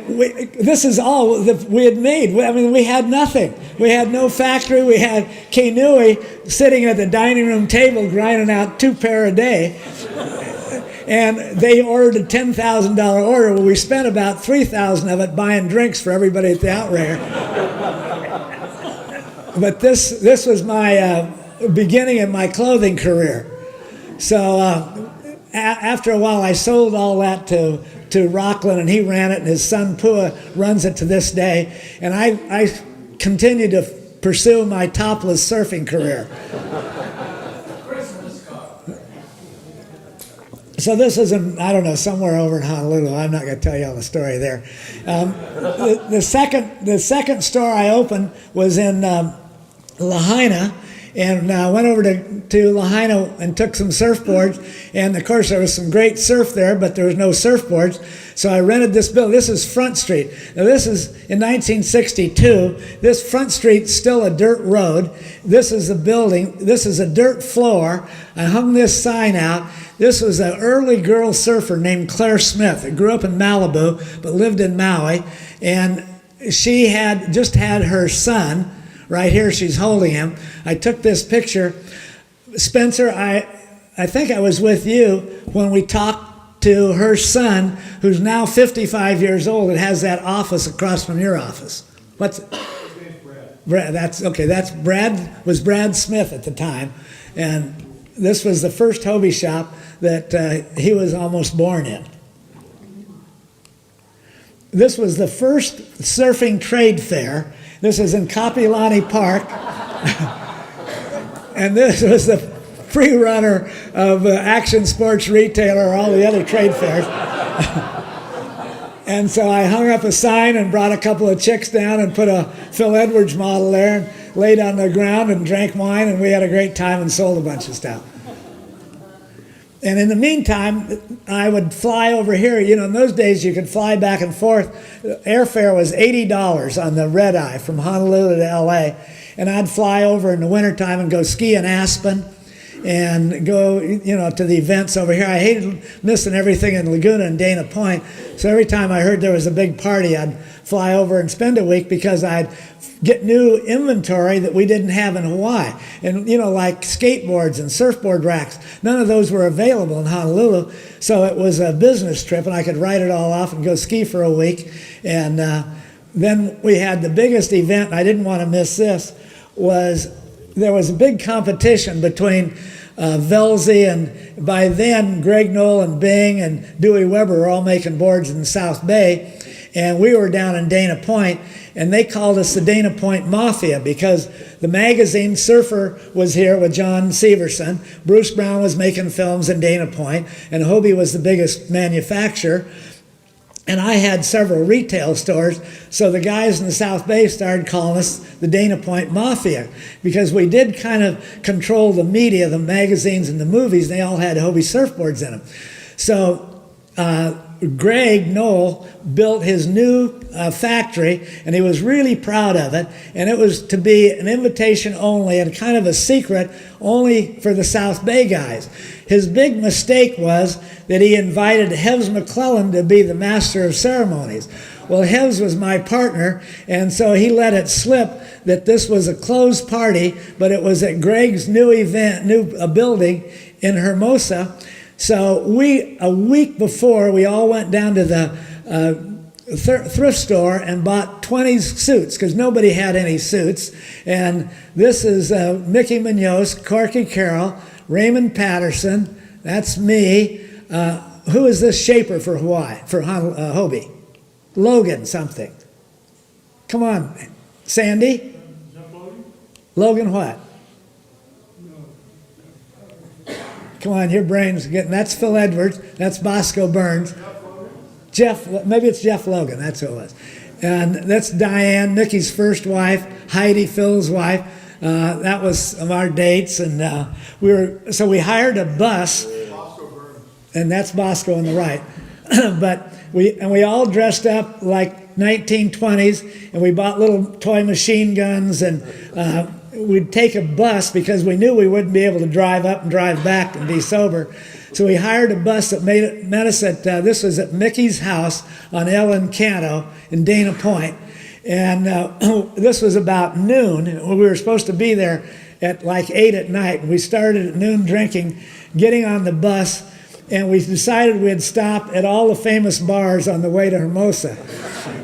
C: this is all that we had made. I mean, we had nothing. We had no factory. We had Kainui sitting at the dining room table grinding out 2 pair a day. And they ordered a $10,000 order. Well, we spent about $3,000 of it buying drinks for everybody at the Outrigger. But this was my beginning of my clothing career. So after a while, I sold all that to Rockland, and he ran it, and his son Pua runs it to this day. And I continue to pursue my topless surfing career. So this is I don't know, somewhere over in Honolulu. I'm not going to tell you all the story there. The second store I opened was in Lahaina, and I went over to Lahaina and took some surfboards. And of course there was some great surf there, but there was no surfboards. So I rented this building. This is Front Street. Now this is in 1962. This Front Street's still a dirt road. This is a building. This is a dirt floor. I hung this sign out. This was an early girl surfer named Claire Smith, that grew up in Malibu but lived in Maui, and she had just had her son. Right here, she's holding him. I took this picture. Spencer, I think I was with you when we talked to her son, who's now 55 years old and has that office across from your office. What's it? Brad. That's okay. That's Brad. Was Brad Smith at the time, and this was the first Hobie shop that he was almost born in. This was the first surfing trade fair. This is in Kapilani Park. And this was the pre-runner of Action Sports Retailer or all the other trade fairs. And so I hung up a sign and brought a couple of chicks down and put a Phil Edwards model there and laid on the ground and drank wine, and we had a great time and sold a bunch of stuff. And in the meantime, I would fly over here. You know, in those days, you could fly back and forth. Airfare was $80 on the red eye from Honolulu to LA. And I'd fly over in the wintertime and go ski in Aspen and go, you know, to the events over here. I hated missing everything in Laguna and Dana Point. So every time I heard there was a big party, I'd fly over and spend a week because I'd get new inventory that we didn't have in Hawaii. And, you know, like skateboards and surfboard racks, none of those were available in Honolulu. So it was a business trip, and I could write it all off and go ski for a week. And then we had the biggest event, and I didn't want to miss this, there was a big competition between Velzy, and by then Greg Knoll and Bing and Dewey Weber were all making boards in the South Bay. And we were down in Dana Point, and they called us the Dana Point Mafia because the magazine Surfer was here with John Severson. Bruce Brown was making films in Dana Point, and Hobie was the biggest manufacturer. And I had several retail stores, so the guys in the South Bay started calling us the Dana Point Mafia because we did kind of control the media, the magazines and the movies. They all had Hobie surfboards in them. So Greg Knoll built his new factory, and he was really proud of it, and it was to be an invitation only and kind of a secret only for the South Bay guys. His big mistake was that he invited Hevs McClelland to be the master of ceremonies. Well, Hevs was my partner, and so he let it slip that this was a closed party, but it was at Greg's new event, building in Hermosa. So a week before, we all went down to the thrift store and bought 20 suits because nobody had any suits. And this is Mickey Munoz, Corky Carroll, Raymond Patterson. That's me. Who is this shaper for Hawaii, for Hobie? Logan something. Come on, Sandy? Logan what? Come on, your brain's getting, that's Phil Edwards, that's Bosco Burns. Jeff, maybe it's Jeff Logan, that's who it was. And that's Diane, Mickey's first wife, Heidi, Phil's wife. That was some of our dates, and so we hired a bus, and that's Bosco on the right. But we all dressed up like 1920s, and we bought little toy machine guns, and we'd take a bus because we knew we wouldn't be able to drive up and drive back and be sober. So we hired a bus that met us at, this was at Mickey's house on El Encanto in Dana Point. And this was about noon. We were supposed to be there at like 8 at night. We started at noon drinking, getting on the bus, and we decided we'd stop at all the famous bars on the way to Hermosa.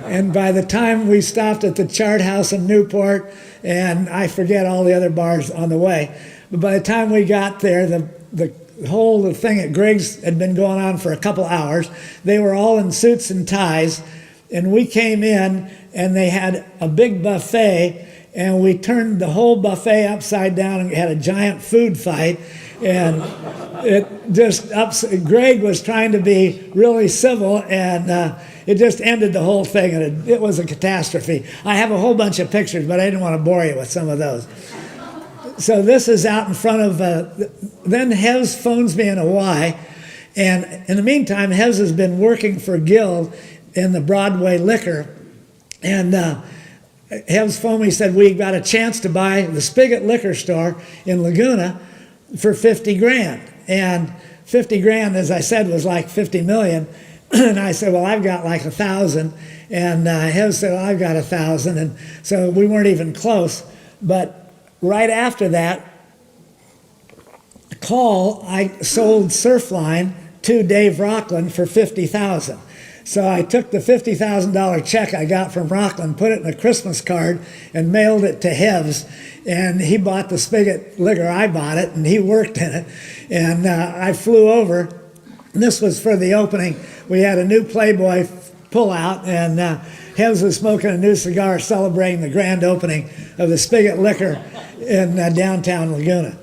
C: And by the time we stopped at the Chart House in Newport, and I forget all the other bars on the way, but by the time we got there, the whole thing at Greg's had been going on for a couple hours. They were all in suits and ties, and we came in, and they had a big buffet, and we turned the whole buffet upside down and had a giant food fight. And it just Greg was trying to be really civil, and it just ended the whole thing, and it was a catastrophe. I have a whole bunch of pictures, but I didn't want to bore you with some of those. So this is out in front of, then Hevs phones me in Hawaii, and in the meantime, Hevs has been working for Guild in the Broadway liquor, and Hevs phoned me, said, we got a chance to buy the Spigot liquor store in Laguna for 50 grand. And 50 grand, as I said, was like 50 million. And I said, well, I've got like 1,000. And Hevs said, well, I've got 1,000. And so we weren't even close. But right after that call, I sold Surfline to Dave Rockland for 50,000. So I took the $50,000 check I got from Rockland, put it in a Christmas card, and mailed it to Hevs. And he bought the Spigot liquor, I bought it, and he worked in it. And I flew over. And this was for the opening. We had a new Playboy pullout, and Hevs was smoking a new cigar celebrating the grand opening of the Spigot liquor in downtown Laguna.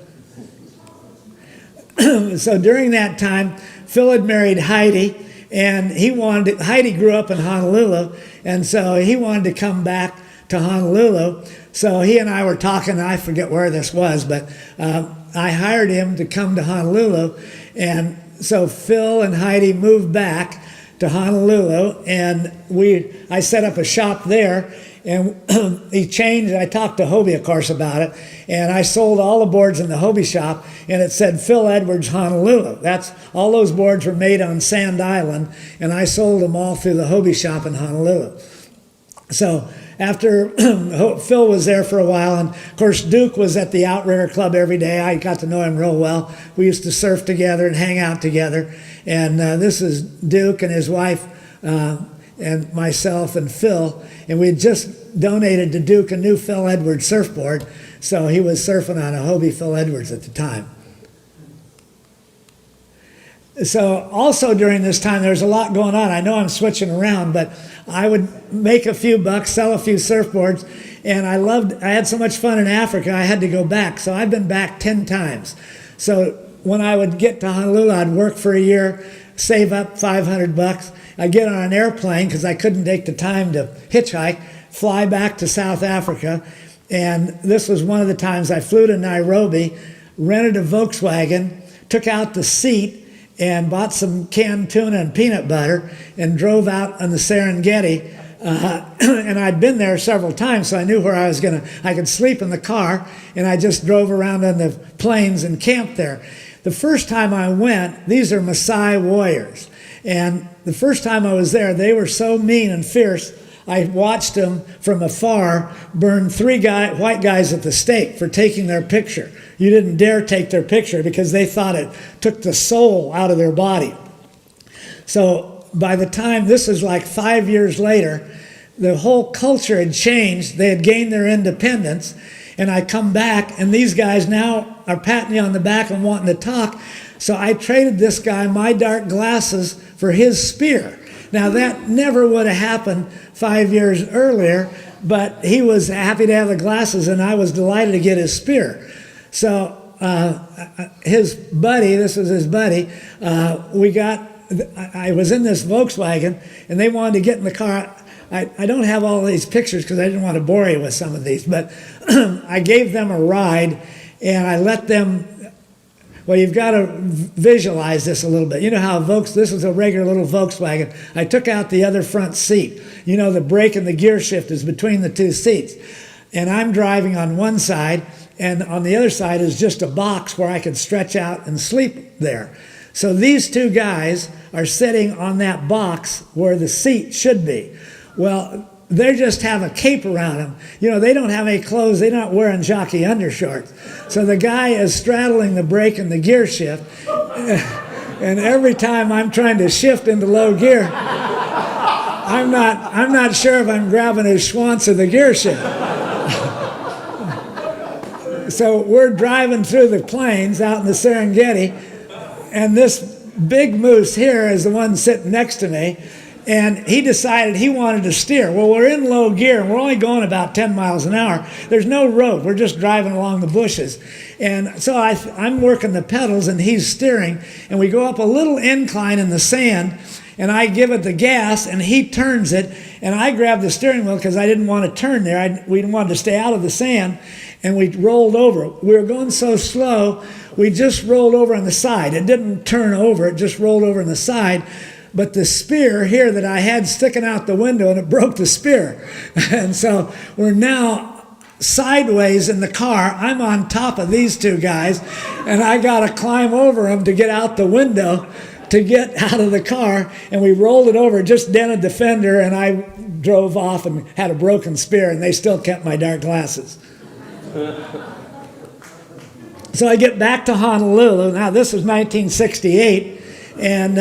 C: So during that time, Phil had married Heidi, and Heidi grew up in Honolulu, and so he wanted to come back to Honolulu. So he and I were talking, and I forget where this was, but I hired him to come to Honolulu. And so Phil and Heidi moved back to Honolulu, and I set up a shop there. And I talked to Hobie, of course, about it, and I sold all the boards in the Hobie shop, and it said Phil Edwards, Honolulu. All those boards were made on Sand Island, and I sold them all through the Hobie shop in Honolulu. So after Phil was there for a while, and of course Duke was at the Outrigger Club every day. I got to know him real well. We used to surf together and hang out together. And this is Duke and his wife, and myself and Phil, and we had just donated to Duke a new Phil Edwards surfboard, so he was surfing on a Hobie Phil Edwards at the time. So also during this time, there was a lot going on. I know I'm switching around, but I would make a few bucks, sell a few surfboards, and I had so much fun in Africa, I had to go back. So I've been back 10 times. So when I would get to Honolulu, I'd work for a year, save up 500 bucks. I'd get on an airplane because I couldn't take the time to hitchhike, fly back to South Africa. And this was one of the times I flew to Nairobi, rented a Volkswagen, took out the seat, and bought some canned tuna and peanut butter, and drove out on the Serengeti. And I'd been there several times, so I knew where I could sleep in the car, and I just drove around on the plains and camped there. The first time I went, these are Maasai warriors. And the first time I was there, they were so mean and fierce, I watched them from afar burn 3 white guys at the stake for taking their picture. You didn't dare take their picture because they thought it took the soul out of their body. So by the time, this is like 5 years later, the whole culture had changed. They had gained their independence. And I come back, and these guys now are patting me on the back and wanting to talk. So I traded this guy my dark glasses for his spear. Now that never would have happened 5 years earlier, but he was happy to have the glasses, and I was delighted to get his spear. So his buddy, this was his buddy, I was in this Volkswagen, and they wanted to get in the car. I don't have all these pictures because I didn't want to bore you with some of these, but I gave them a ride, and I let them Well, you've got to visualize this a little bit. You know how this is a regular little Volkswagen. I took out the other front seat. You know, the brake and the gear shift is between the two seats. And I'm driving on one side, and on the other side is just a box where I could stretch out and sleep there. So these two guys are sitting on that box where the seat should be. Well, they just have a cape around them. You know, they don't have any clothes. They're not wearing jockey undershorts. So the guy is straddling the brake and the gear shift. And every time I'm trying to shift into low gear, I'm not sure if I'm grabbing his schwanz or the gear shift. So we're driving through the plains out in the Serengeti, and this big moose here is the one sitting next to me. And he decided he wanted to steer. Well, we're in low gear, and we're only going about 10 miles an hour. There's no road. We're just driving along the bushes. And so I'm working the pedals, and he's steering. And we go up a little incline in the sand, and I give it the gas, and he turns it. And I grab the steering wheel because I didn't want to turn there. We wanted to stay out of the sand. And we rolled over. We were going so slow, we just rolled over on the side. It didn't turn over. It just rolled over on the side. But the spear here that I had sticking out the window, and it broke the spear. And so we're now sideways in the car. I'm on top of these two guys, and I got to climb over them to get out the window to get out of the car. And we rolled it over, just dented the fender, and I drove off and had a broken spear, and they still kept my dark glasses. So I get back to Honolulu. Now, this was 1968, and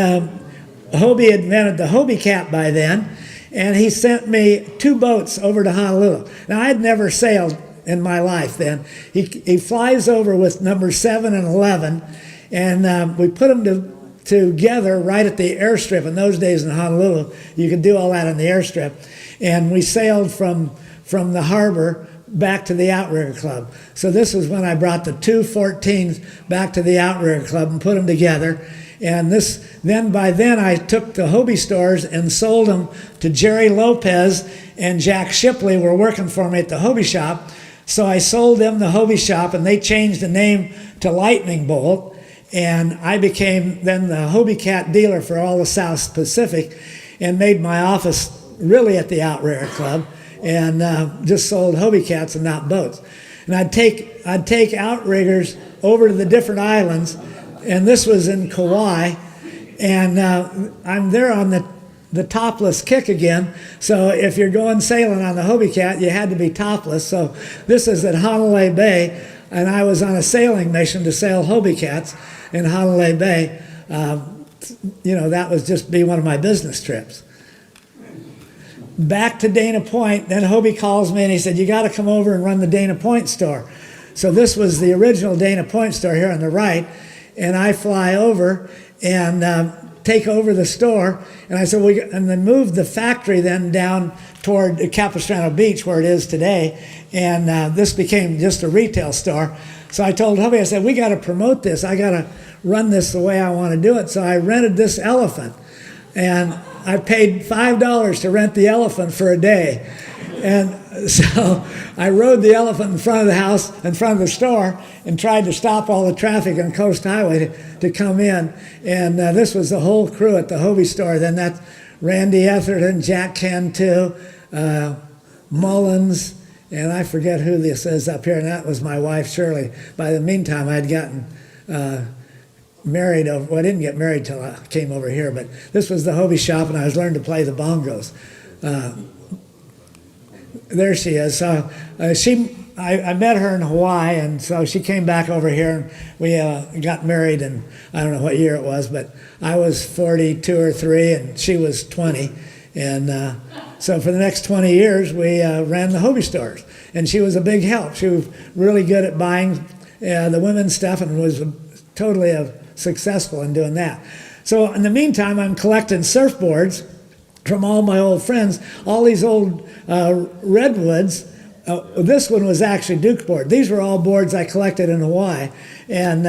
C: Hobie had invented the Hobie Cat by then, and he sent me 2 boats over to Honolulu. Now, I had never sailed in my life then. He flies over with number 7 and 11, and we put them together right at the airstrip. In those days in Honolulu, you could do all that on the airstrip. And we sailed from the harbor back to the Outrigger Club. So this was when I brought the 2 14s back to the Outrigger Club and put them together. And by then I took the Hobie stores and sold them to Jerry Lopez and Jack Shipley were working for me at the Hobie shop. So I sold them the Hobie shop, and they changed the name to Lightning Bolt. And I became then the Hobie Cat dealer for all the South Pacific, and made my office really at the Outrigger Club, and just sold Hobie Cats and not boats. And I'd take outriggers over to the different islands. And this was in Kauai, and I'm there on the topless kick again. So if you're going sailing on the Hobie Cat, you had to be topless. So this is at Honolulu Bay, and I was on a sailing mission to sail Hobie Cats in Honolulu Bay. That was just be one of my business trips. Back to Dana Point, then Hobie calls me and he said, "You got to come over and run the Dana Point store." So this was the original Dana Point store here on the right. And I fly over and take over the store. And I said, and then moved the factory then down toward Capistrano Beach where it is today. And this became just a retail store. So I told Hobie, I said, we got to promote this. I got to run this the way I want to do it. So I rented this elephant. And I paid $5 to rent the elephant for a day. And so I rode the elephant in front of the house, in front of the store, and tried to stop all the traffic on Coast Highway to come in. And this was the whole crew at the Hobie store. Then that's Randy Etherton, Jack Cantu, Mullins, and I forget who this is up here, and that was my wife, Shirley. By the meantime, I'd gotten married. I didn't get married till I came over here, but this was the Hobie shop, and I was learning to play the bongos. There she is. So I met her in Hawaii, and so she came back over here, and we got married, and I don't know what year it was, but I was 42 or 3, and she was 20. And so for the next 20 years, we ran the Hobie stores, and she was a big help. She was really good at buying the women's stuff and was totally successful in doing that. So in the meantime, I'm collecting surfboards from all my old friends, all these old redwoods. This one was actually Duke board. These were all boards I collected in Hawaii. And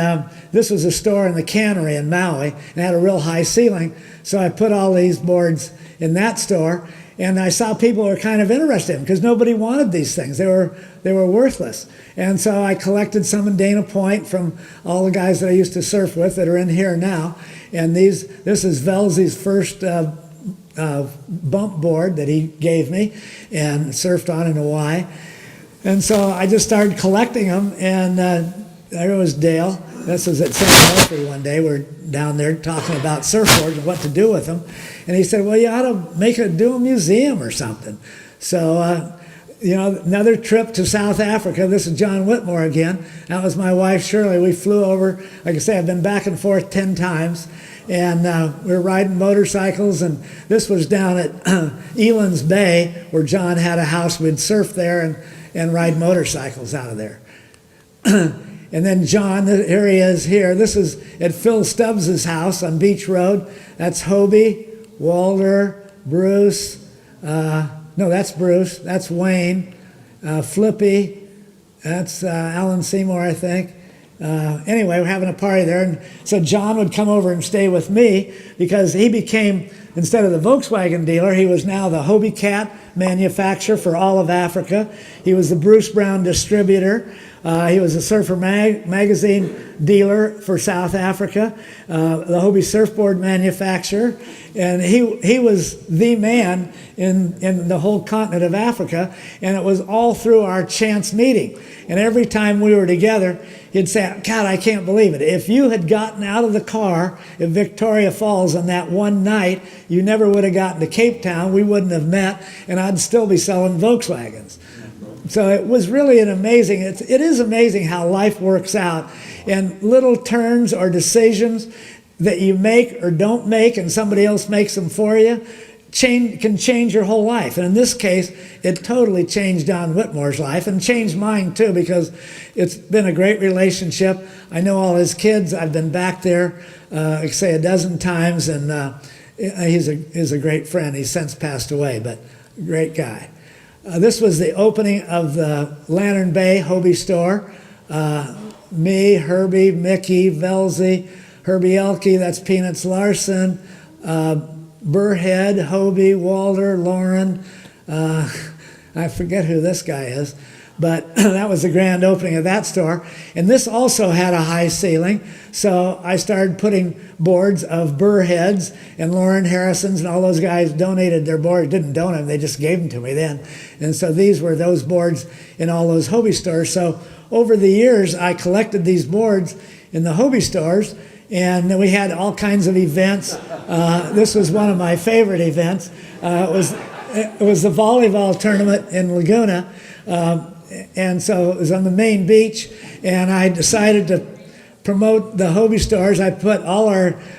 C: this was a store in the cannery in Maui, and had a real high ceiling. So I put all these boards in that store. And I saw people were kind of interested in them because nobody wanted these things. They were worthless. And so I collected some in Dana Point from all the guys that I used to surf with that are in here now. And this is Velzy's first bump board that he gave me and surfed on in Hawaii. And so I just started collecting them, and there was Dale. This was at San Onofre one day. We're down there talking about surfboards and what to do with them. And he said, well, you ought to do a museum or something. So, another trip to South Africa. This is John Whitmore again. That was my wife, Shirley. We flew over. Like I say, I've been back and forth 10 times. And we were riding motorcycles. And this was down at Elands Bay, where John had a house. We'd surf there and ride motorcycles out of there. And then John, here he is here. This is at Phil Stubbs' house on Beach Road. That's Hobie, Walter, Bruce. No, that's Bruce. That's Wayne. Flippy. That's Alan Seymour, I think. Anyway, we're having a party there. And so John would come over and stay with me because he became, instead of the Volkswagen dealer, he was now the Hobie Cat manufacturer for all of Africa. He was the Bruce Brown distributor. He was a Surfer magazine dealer for South Africa, the Hobie surfboard manufacturer, and he was the man in the whole continent of Africa, and it was all through our chance meeting. And every time we were together, he'd say, God, I can't believe it. If you had gotten out of the car at Victoria Falls on that one night, you never would have gotten to Cape Town, we wouldn't have met, and I'd still be selling Volkswagens. So it was really it is amazing how life works out, and little turns or decisions that you make or don't make and somebody else makes them for you can change your whole life. And in this case, it totally changed Don Whitmore's life and changed mine too, because it's been a great relationship. I know all his kids. I've been back there, like say, a dozen times, and he's a great friend. He's since passed away, but a great guy. This was the opening of the Lantern Bay Hobie store. Me, Herbie, Mickey, Velzy, Herbie Elke, that's Peanuts Larson, Burhead, Hobie, Walter, Lauren. I forget who this guy is, but that was the grand opening of that store. And this also had a high ceiling, so I started putting boards of Burheads, and Lauren Harrison's and all those guys donated their boards. Didn't donate them, they just gave them to me then. And so these were those boards in all those Hobie stores. So over the years, I collected these boards in the Hobie stores, and then we had all kinds of events. This was one of my favorite events. It was the volleyball tournament in Laguna, and so it was on the main beach, and I decided to promote the Hobie stores.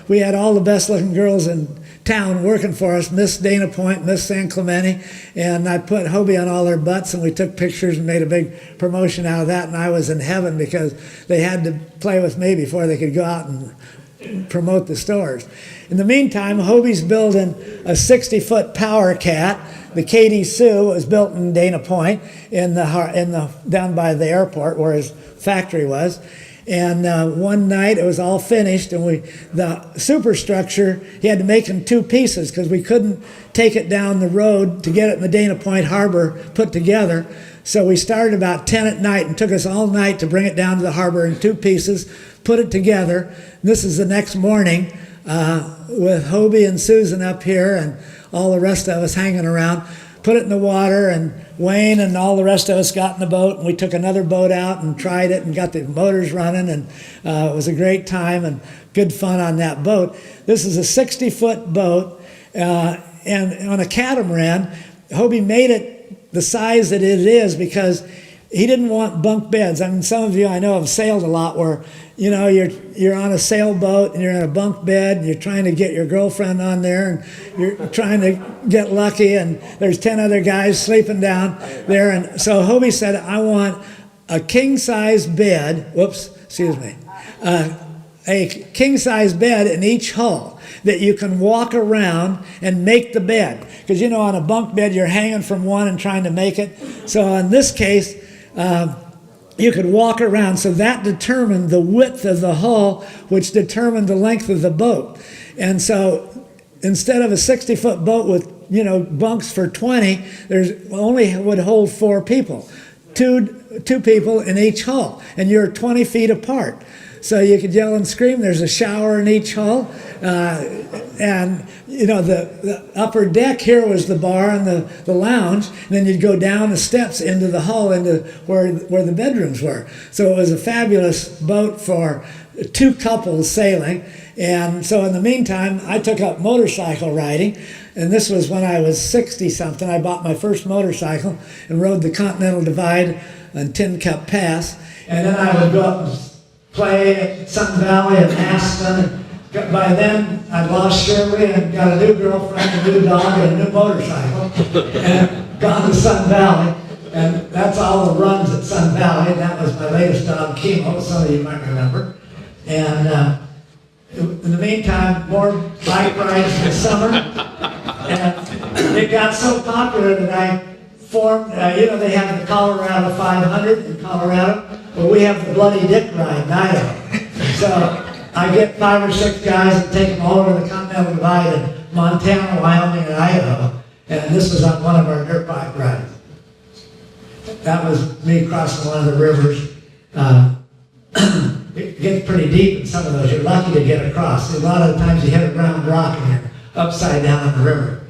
C: We had all the best looking girls in town working for us, Miss Dana Point, Miss San Clemente, and I put Hobie on all their butts, and we took pictures and made a big promotion out of that, and I was in heaven because they had to play with me before they could go out and promote the stores. In the meantime, Hobie's building a 60-foot power cat. The Katie Sue was built in Dana Point down by the airport where his factory was. And one night it was all finished, and the superstructure, he had to make in two pieces because we couldn't take it down the road to get it in the Dana Point harbor put together. So we started about 10 at night, and took us all night to bring it down to the harbor in two pieces, put it together. This is the next morning with Hobie and Susan up here and all the rest of us hanging around. Put it in the water, and Wayne and all the rest of us got in the boat, and we took another boat out and tried it and got the motors running, and it was a great time and good fun on that boat. This is a 60-foot boat, and on a catamaran. Hobie made it the size that it is because he didn't want bunk beds. I mean, some of you I know have sailed a lot where, you're on a sailboat and you're in a bunk bed and you're trying to get your girlfriend on there and you're trying to get lucky and there's 10 other guys sleeping down there. And so Hobie said, I want a king-size bed, a king-size bed in each hull that you can walk around and make the bed. Because, on a bunk bed, you're hanging from one and trying to make it. So in this case, you could walk around. So that determined the width of the hull, which determined the length of the boat. And so instead of a 60-foot boat with bunks for 20. There's only would hold 4 people, two people in each hull, and you're 20 feet apart. So you could yell and scream. There's a shower in each hull, and the upper deck here was the bar and the lounge. And then you'd go down the steps into the hull, into where the bedrooms were. So it was a fabulous boat for 2 couples sailing. And so in the meantime, I took up motorcycle riding, and this was when I was 60-something. I bought my first motorcycle and rode the Continental Divide and Tin Cup Pass. And then I would go up and play at Sun Valley and Aspen. By then, I'd lost Shirley and got a new girlfriend, a new dog, and a new motorcycle, and gone to Sun Valley. And that's all the runs at Sun Valley. And that was my latest dog, Chemo, some of you might remember. And in the meantime, more bike rides in the summer. And it got so popular that I formed, they have the Colorado 500 in Colorado. Well, we have the Bloody Dick ride in Idaho. So I get 5 or 6 guys and take them all over the Continental Divide in Montana, Wyoming, and Idaho. And this was on one of our dirt bike rides. That was me crossing one of the rivers. It gets pretty deep in some of those. You're lucky to get across. A lot of the times you hit a round rock and you're upside down in the river.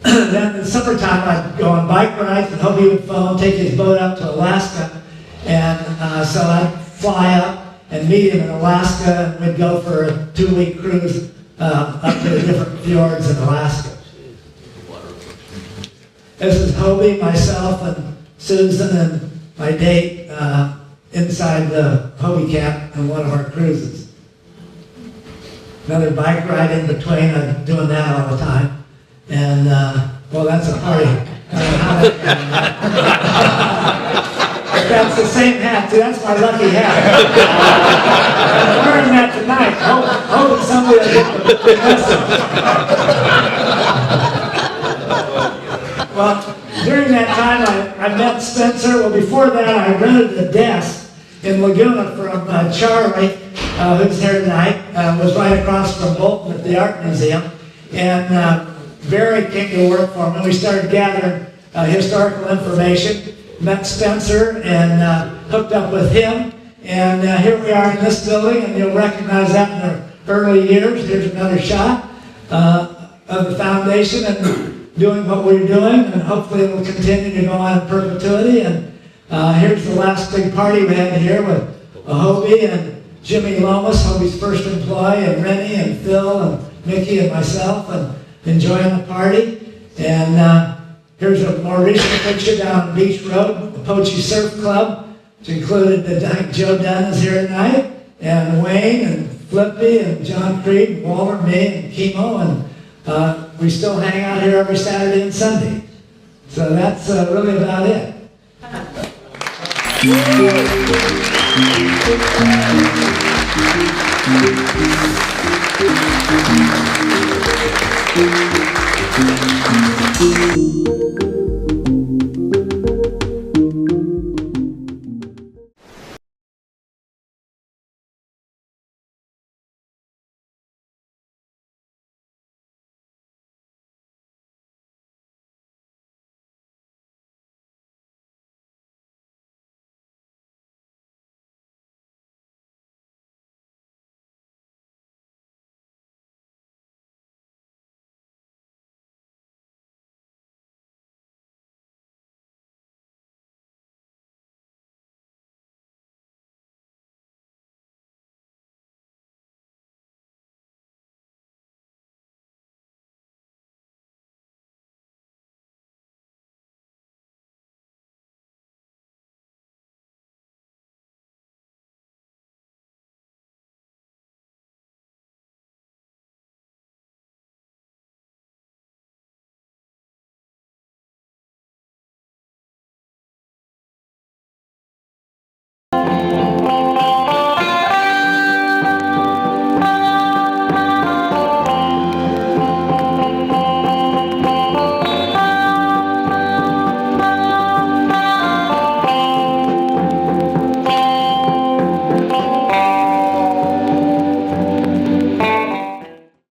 C: Then in the summertime, I'd go on bike rides, and Hobie would phone, take his boat up to Alaska. And so I'd fly up and meet him in Alaska, and we'd go for a 2-week cruise up to the different fjords in Alaska. This is Hobie, myself, and Susan, and my date inside the Hobie cap on one of our cruises. Another bike ride in between. I'm doing that all the time. And, well, that's a party. That's the same hat, too. That's my lucky hat. I'm wearing that tonight. Hoping somebody will get the message. Well, during that time, I met Spencer. Well, before that, I rented a desk in Laguna from Charlie, who's here tonight. Was right across from Bolton at the Art Museum. And Barry came to work for me. We started gathering historical information. Met Spencer and hooked up with him. And here we are in this building, and you'll recognize that in the early years. Here's another shot of the foundation and doing what we're doing, and hopefully it will continue to go on in perpetuity. And here's the last big party we had here with Hobie and Jimmy Lomas, Hobie's first employee, and Rennie and Phil and Mickey and myself, and enjoying the party. And here's a more recent picture down Beach Road, the Poche Surf Club, which included Joe Dunn is here tonight, and Wayne, and Flippy, and John Creed, and Walter, me, and Chemo, and we still hang out here every Saturday and Sunday. So that's really about it.